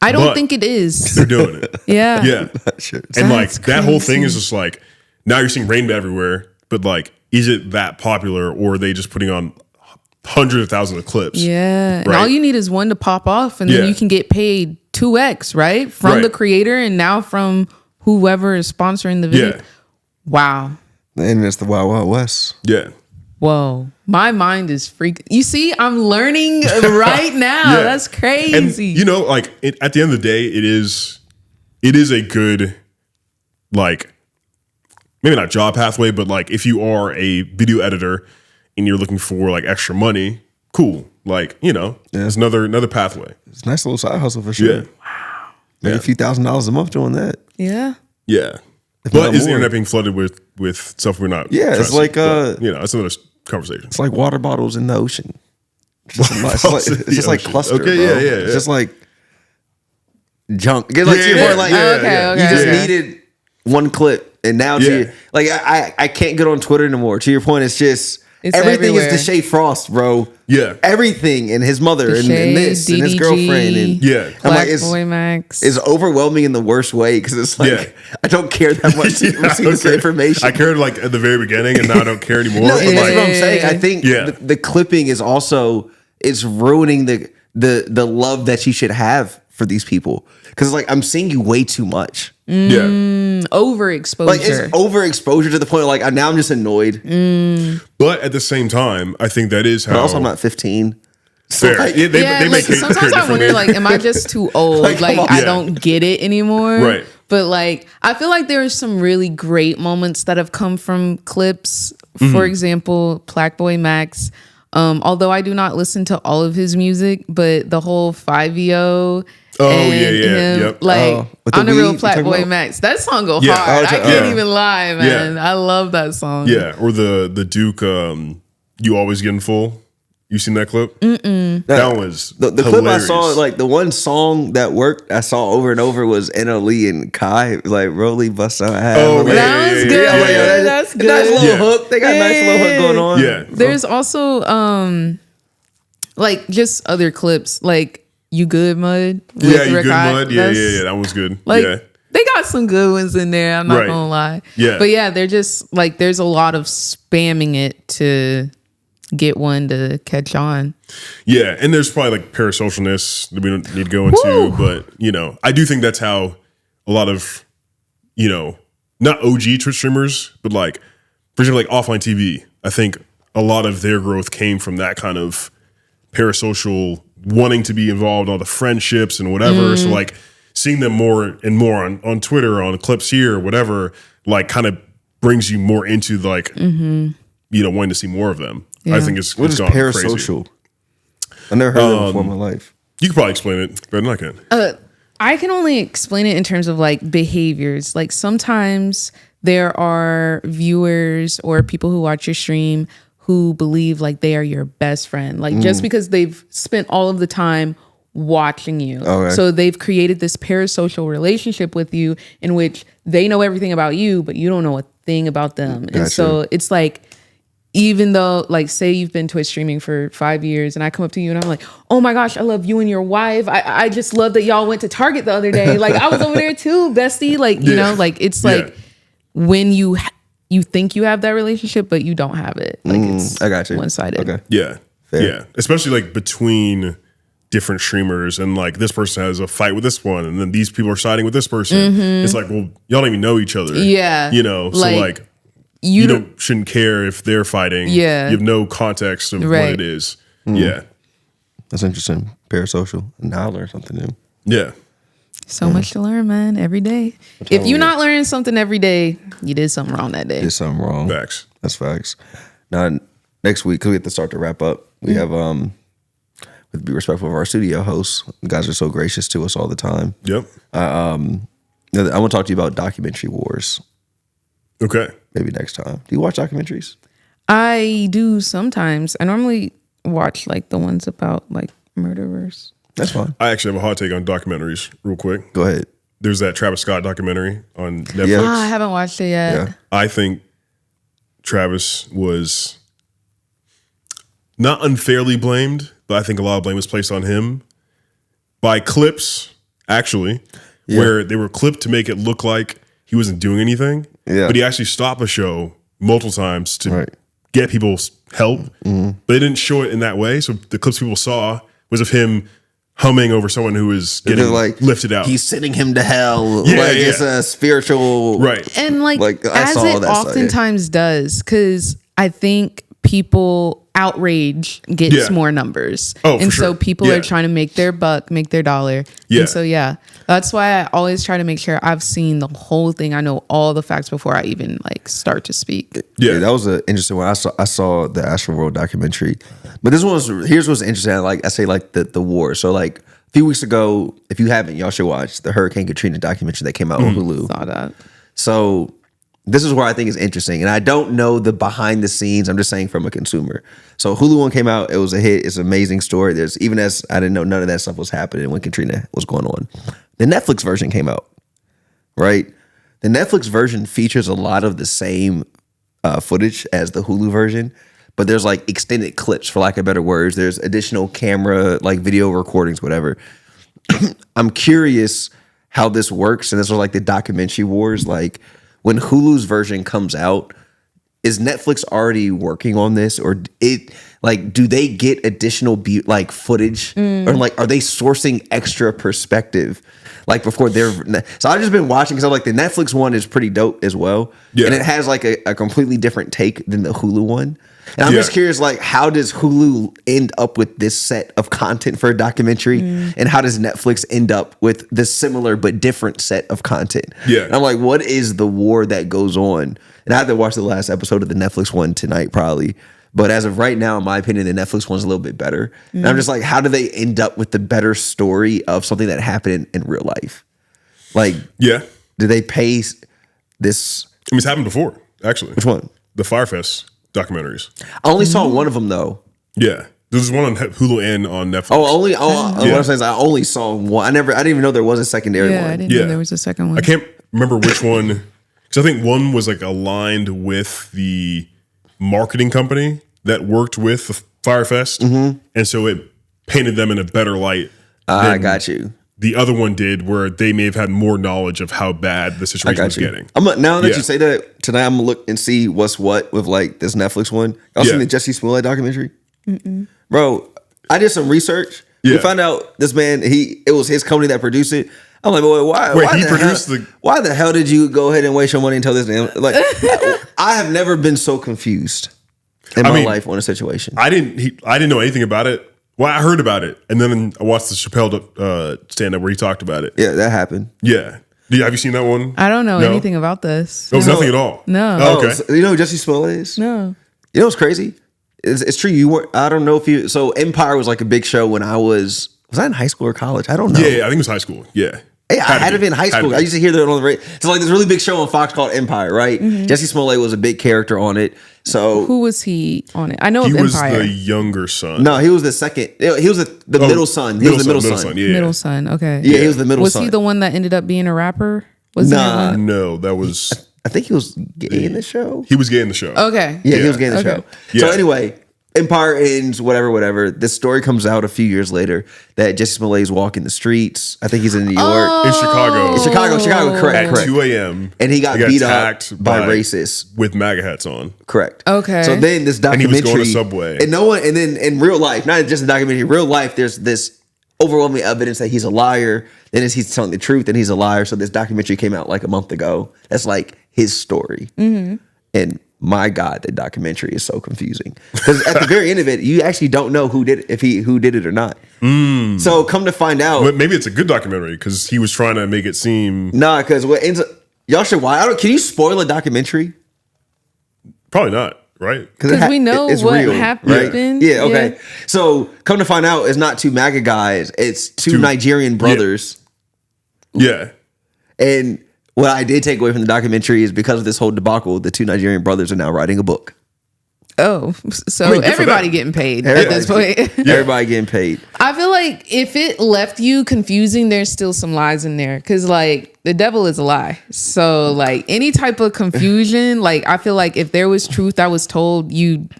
S3: I don't think it is.
S2: They're doing it.
S3: Yeah.
S2: Yeah.
S1: Sure.
S2: And like that whole thing is just like, now you're seeing rain bet everywhere, but like, is it that popular, or are they just putting on hundreds of thousands of clips?
S3: Yeah.
S2: Right?
S3: And all you need is one to pop off, and then you can get paid 2x, right? From the creator and now from whoever is sponsoring the video.
S2: Yeah.
S3: Wow.
S1: And it's the Wild Wild West.
S2: Yeah.
S3: Whoa. My mind is freaking. You see, I'm learning right now.
S2: Yeah.
S3: That's crazy.
S2: And, like at the end of the day, it is a good, like, maybe not job pathway, but like if you are a video editor and you're looking for like extra money, cool. Like, it's another pathway.
S1: It's a nice little side hustle for sure.
S2: Yeah.
S1: Wow. Make a few $1,000s a month doing that.
S3: Yeah.
S2: Yeah. But is the internet being flooded with stuff we're not?
S1: Yeah, it's like
S2: it's another conversation.
S1: It's like water bottles in the ocean. It's just like cluster.
S2: Okay,
S1: bro.
S2: yeah.
S1: It's just like junk. Get like to your point, like you just needed one clip, and now like I can't get on Twitter anymore. To your point, it's just everything
S3: everywhere.
S1: is Deshae Frost, bro.
S2: Yeah,
S1: everything, and his mother, and this,
S3: DDG,
S1: and his girlfriend, and
S3: I'm like,
S1: it's overwhelming in the worst way, because it's like I don't care that much to receive this information.
S2: I cared like at the very beginning, and now I don't care anymore.
S1: No, that's what I'm saying. I think the clipping is also ruining the love that you should have for these people, because like I'm seeing you way too much.
S3: Overexposure.
S1: Like it's overexposure to the point like now I'm just annoyed.
S2: But at the same time, I think that is how.
S1: But also, I'm not 15.
S2: Fair.
S1: Like,
S2: they make
S3: sometimes I wonder, like, am I just too old? like I don't get it anymore.
S2: Right.
S3: But like, I feel like there are some really great moments that have come from clips. For example, Plaque Max. Although I do not listen to all of his music, but the whole 5EO.
S2: Yep.
S3: Like on the real Plaque Max. That song go hard. I can't even lie, man. I love that song.
S2: Yeah, or the Duke You Always Getting Full. You seen that clip? That was
S1: the clip I saw, like the one song that worked I saw over and over was NLE and Kai, like Rolly Bust Out.
S3: That was good. That's good.
S1: Nice little hook. They got a nice little hook going on.
S2: Yeah.
S3: There's also like just other clips like You Good Mud.
S2: You Good Mud. Yeah. That was good.
S3: Like, they got some good ones in there. I'm not gonna lie.
S2: Yeah.
S3: But yeah, they're just like there's a lot of spamming it to get one to catch on.
S2: Yeah, and there's probably like parasocialness that we don't need to go into, but I do think that's how a lot of not OG Twitch streamers, but like for example, like offline TV. I think a lot of their growth came from that kind of parasocial wanting to be involved in all the friendships and whatever. So like seeing them more and more on Twitter, on clips here, or whatever, like kind of brings you more into like wanting to see more of them. Yeah. I think it's
S1: what is parasocial? Crazy. I never heard of it before in my life.
S2: You could probably explain it better than I can.
S3: I can only explain it in terms of like behaviors. Like sometimes there are viewers or people who watch your stream who believe like they are your best friend. Like just because they've spent all of the time watching you. Okay. So they've created this parasocial relationship with you in which they know everything about you, but you don't know a thing about them. Gotcha. And so it's like, even though, like, say you've been Twitch streaming for 5 years and I come up to you and I'm like, oh my gosh, I love you and your wife. I just love that y'all went to Target the other day. Like, I was over there too, bestie. Like, you know, like, it's like when you think you have that relationship, but you don't have it. Like, it's
S1: I got you.
S3: one-sided.
S2: Okay. Yeah. Fair. Yeah. Especially, like, between different streamers and, like, this person has a fight with this one and then these people are siding with this person. It's like, well, y'all don't even know each other.
S3: Yeah.
S2: You know, so, like you shouldn't care if they're fighting. Yeah. You have no context of what it is. Yeah.
S1: That's interesting. Parasocial. Now I learned something new.
S2: Yeah.
S3: So much to learn, man, every day. If you're not learning something every day, you did something wrong that day.
S1: Did something wrong.
S2: Facts.
S1: That's facts. Now, next week, because we have to start to wrap up, we have, we have to be respectful of our studio hosts. You guys are so gracious to us all the time.
S2: Yep.
S1: I want to talk to you about documentary wars.
S2: Okay.
S1: Maybe next time. Do you watch documentaries?
S3: I do sometimes. I normally watch like the ones about like murderers.
S1: That's fine.
S2: I actually have a hot take on documentaries real quick.
S1: Go ahead.
S2: There's that Travis Scott documentary on Netflix.
S1: Yeah.
S3: I haven't watched it yet. Yeah.
S2: I think Travis was not unfairly blamed, but I think a lot of blame was placed on him by clips, actually, where they were clipped to make it look like he wasn't doing anything. Yeah. But he actually stopped a show multiple times to get people's help. But they didn't show it in that way. So the clips people saw was of him humming over someone who was getting like lifted out.
S1: He's sending him to hell. It's a spiritual.
S2: Right.
S3: And like as it oftentimes does, because I think people outrage gets more numbers. And so people are trying to make their buck, make their dollar. And so that's why I always try to make sure I've seen the whole thing. I know all the facts before I even like start to speak.
S1: Yeah, that was an interesting one. I saw the Astro World documentary. But this one here's what's interesting. I say like the war. So like a few weeks ago, if you haven't, y'all should watch the Hurricane Katrina documentary that came out on Hulu.
S3: Saw that.
S1: So this is where I think is interesting. And I don't know the behind the scenes. I'm just saying from a consumer. So Hulu one came out. It was a hit. It's an amazing story. There's even as I didn't know none of that stuff was happening when Katrina was going on. The Netflix version came out, right? The Netflix version features a lot of the same footage as the Hulu version, but there's like extended clips, for lack of better words. There's additional camera, like video recordings, whatever. I'm curious how this works. And this was like the documentary wars. Like when Hulu's version comes out, is Netflix already working on this, or it Like, do they get additional footage, or like, are they sourcing extra perspective, like before they're? So I've just been watching because I'm like, the Netflix one is pretty dope as well, and it has like a completely different take than the Hulu one. And I'm just curious, like, how does Hulu end up with this set of content for a documentary, and how does Netflix end up with this similar but different set of content?
S2: Yeah,
S1: and I'm like, what is the war that goes on? And I have to watch the last episode of the Netflix one tonight, probably. But as of right now, in my opinion, the Netflix one's a little bit better. And I'm just like, how do they end up with the better story of something that happened in real life? Like, do they pay this?
S2: I mean, it's happened before, actually.
S1: Which one?
S2: The Firefest documentaries.
S1: I only saw one of them, though.
S2: Yeah. There's one on Hulu and on Netflix.
S1: What I'm saying is I only saw one. I didn't even know there was a secondary one.
S3: I didn't know there was a second one.
S2: I can't remember which one. Because I think one was like aligned with the marketing company that worked with the Firefest, and so it painted them in a better light.
S1: I got you.
S2: The other one did, where they may have had more knowledge of how bad the situation was getting.
S1: Now that you say that, tonight I'm gonna look and see what's what with like this Netflix one. Y'all seen the Jesse Smollett documentary? Bro, I did some research. We found out this man, it was his company that produced it. I'm like, boy, why the hell did you go ahead and waste your money until this damn? Like, I have never been so confused in my life on a situation.
S2: I didn't know anything about it. Well, I heard about it, and then I watched the Chappelle stand-up where he talked about it.
S1: Yeah, that happened.
S2: Yeah. Have you seen that one?
S3: I don't know anything about this.
S2: It was nothing at all.
S3: No.
S2: Oh, okay.
S1: So, you know who Jesse Smollett is?
S3: No.
S1: You know what's crazy? It's true. You weren't. I don't know if you. So Empire was like a big show when I was I in high school or college? I don't know.
S2: Yeah, I think it was high school. Yeah.
S1: Hey, I had to be in high school. I used to hear that on the radio. It's like this really big show on Fox called Empire, right? Jesse Smollett was a big character on it. So
S3: who was he on it? I know
S2: he
S3: of
S2: was
S3: Empire.
S2: the younger son.
S1: No, he was the second. He was the middle son. He was the middle son.
S2: Yeah.
S3: Middle son. Okay.
S1: Yeah, he was the middle son.
S3: Was he the one that ended up being a rapper?
S2: No, that was.
S1: I think he was gay in the show.
S2: He was gay in the show.
S3: Okay.
S1: Yeah, he was gay in the show.
S2: Yeah.
S1: So anyway, Empire ends, whatever. This story comes out a few years later that Jesse Smollett is walking the streets. I think he's in New York.
S2: In Chicago.
S1: Chicago, correct.
S2: At 2 a.m.
S1: And he got beat up by racists.
S2: With MAGA hats on.
S1: Correct.
S3: Okay.
S1: So then this documentary.
S2: And he was going to Subway.
S1: And then in real life, not just a documentary, real life, there's this overwhelming evidence that he's a liar. Then he's telling the truth and he's a liar. So this documentary came out like a month ago. That's like his story. And my God, the documentary is so confusing because at the very end of it, you actually don't know who did it or not. So come to find out,
S2: but maybe it's a good documentary because he was trying to make it seem.
S1: Nah, because what ends up, y'all should watch. Can you spoil a documentary?
S2: Probably not. Right?
S3: Because we know what real, happened.
S1: Right? Yeah, okay. Yeah. So come to find out, it's not two MAGA guys. It's two Nigerian brothers.
S2: Yeah.
S1: And what I did take away from the documentary is because of this whole debacle, the two Nigerian brothers are now writing a book.
S3: Oh, so everybody getting paid at this point.
S1: Everybody getting paid.
S3: I feel like if it left you confusing, there's still some lies in there. Because, like, the devil is a lie. So, like, any type of confusion, like, I feel like if there was truth that was told, you'd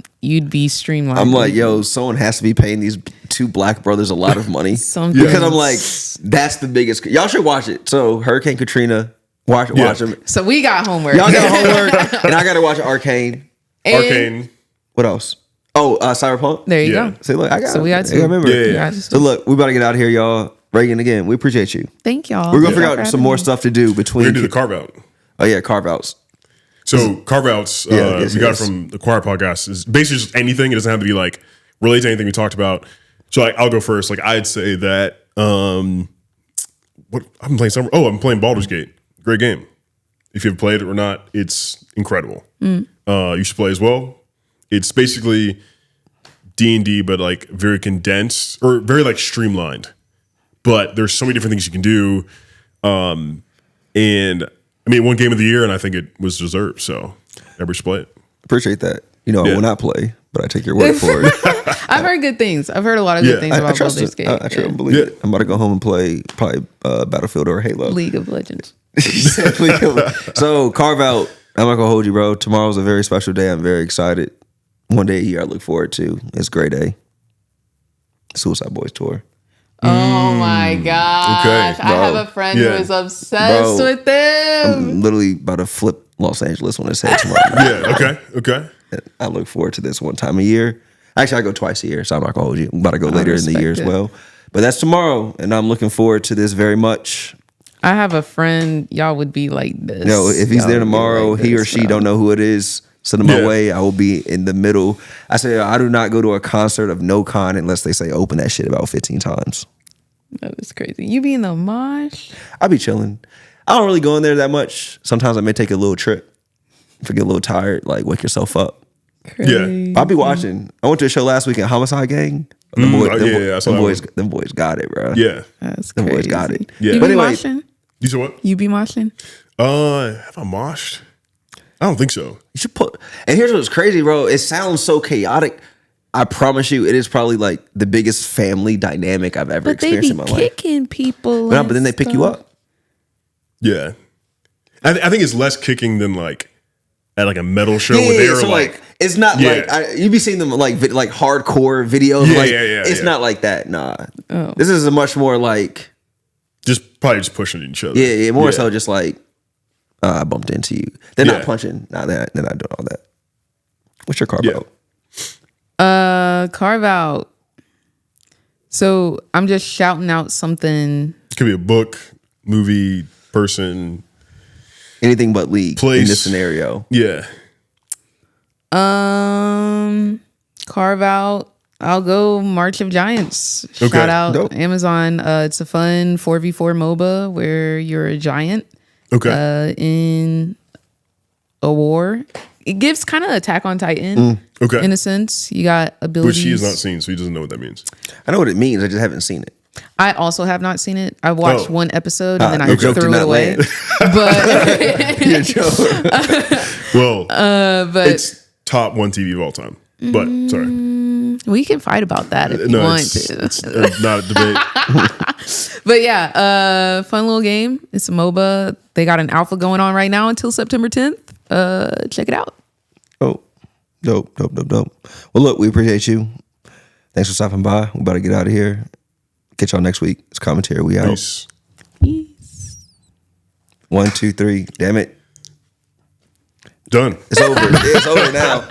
S3: be streamlined.
S1: I'm like, yo, someone has to be paying these two black brothers a lot of money. Because I'm like, that's the biggest. Y'all should watch it. So, Hurricane Katrina, watch them.
S3: So, we got homework.
S1: Y'all got homework. And I got to watch Arcane.
S2: Arcane.
S1: What else? Oh, Cyberpunk.
S3: There you go.
S1: See, look, I got.
S3: So we got two.
S1: I remember.
S2: Yeah.
S1: So look, we about to get out of here, y'all. Reagan, again, we appreciate you.
S3: Thank y'all.
S1: We're gonna figure out some more stuff to do between.
S2: We're gonna do the carve out.
S1: Oh yeah, carve outs.
S2: So carve outs, we got it from the Choir podcast. Is basically just anything. It doesn't have to be like related to anything we talked about. So like, I'll go first. Like I'd say that what I'm playing Baldur's Gate. Great game. If you've played it or not, it's incredible. You should play as well. It's basically D&D, but like very condensed or very like streamlined. But there's so many different things you can do. And I mean, one game of the year, and I think it was deserved. So everybody should play it.
S1: Appreciate that. You know, I will not play, but I take your word for it.
S3: I've heard good things. I've heard a lot of good things about Baldur's Gate.
S1: I truly believe it. I'm about to go home and play probably Battlefield or Halo.
S3: League of Legends.
S1: So carve out. I'm not gonna hold you, bro. Tomorrow's a very special day. I'm very excited. One day a year I look forward to. It's a great day. Suicide Boys tour.
S3: Oh my gosh.
S2: Okay,
S3: I have a friend who is obsessed with them.
S1: I'm literally about to flip Los Angeles on his head tomorrow.
S2: Okay.
S1: I look forward to this one time a year. Actually, I go twice a year, so I'm not gonna hold you. I'm about to go later in the year as well. But that's tomorrow, and I'm looking forward to this very much.
S3: I have a friend. Y'all would be like this.
S1: If he's there tomorrow, he or she don't know who it is. Send them my way. I will be in the middle. I say I do not go to a concert of no con unless they say open that shit about 15 times.
S3: That is crazy. You be in the mosh?
S1: I be chilling. I don't really go in there that much. Sometimes I may take a little trip. If I get a little tired, like wake yourself up.
S3: Crazy.
S1: I'll be watching. I went to a show last weekend, Homicide Gang. Them boys got it, bro.
S2: Yeah.
S3: That's
S1: them
S3: crazy.
S1: boys got it.
S2: Yeah.
S3: You
S1: But
S3: be
S1: anyway,
S3: moshing?
S2: You said what?
S3: You be moshing?
S2: Have I moshed? I don't think so.
S1: You should put. And here's what's crazy, bro. It sounds so chaotic. I promise you, it is probably like the biggest family dynamic I've ever experienced in my life.
S3: But they be kicking people.
S1: But then they pick you up.
S2: Yeah. I think it's less kicking than like at like a metal show where they're
S1: so like it's not like you be seeing them like hardcore videos. It's not like that. Nah.
S3: Oh.
S1: This is a much more like
S2: probably just pushing each other.
S1: Yeah, more so just like I bumped into you. They're not punching. Nah, they're not doing all that. What's your carve out?
S3: Carve out. So I'm just shouting out something.
S2: It could be a book, movie, person.
S1: Anything but league
S2: place.
S1: In this scenario.
S2: Yeah.
S3: Carve out. I'll go March of Giants.
S2: Okay.
S3: Shout out
S1: Dope.
S3: Amazon. It's a fun 4v4 MOBA where you're a giant.
S2: Okay.
S3: In a war. It gives kind of Attack on Titan.
S2: Okay.
S3: In a sense. You got abilities.
S2: Which he has not seen, so he doesn't know what that means.
S1: I know what it means. I just haven't seen it.
S3: I also have not seen it. I watched one episode and then I
S1: your joke
S3: threw
S1: did
S3: it
S1: not
S3: away.
S1: land.
S3: But
S1: Your joke.
S2: Well,
S3: but
S2: it's top 1 TV of all time. But sorry.
S3: we can fight about that if you want to.
S2: It's not a debate.
S3: But yeah, fun little game. It's a MOBA. They got an alpha going on right now until September 10th. Check it out.
S1: Oh, dope. Well, look, we appreciate you. Thanks for stopping by. We're about to get out of here. Catch y'all next week. It's Commentary. We out.
S2: Peace.
S1: 1, 2, 3. Damn it.
S2: Done.
S1: It's over. It's over now.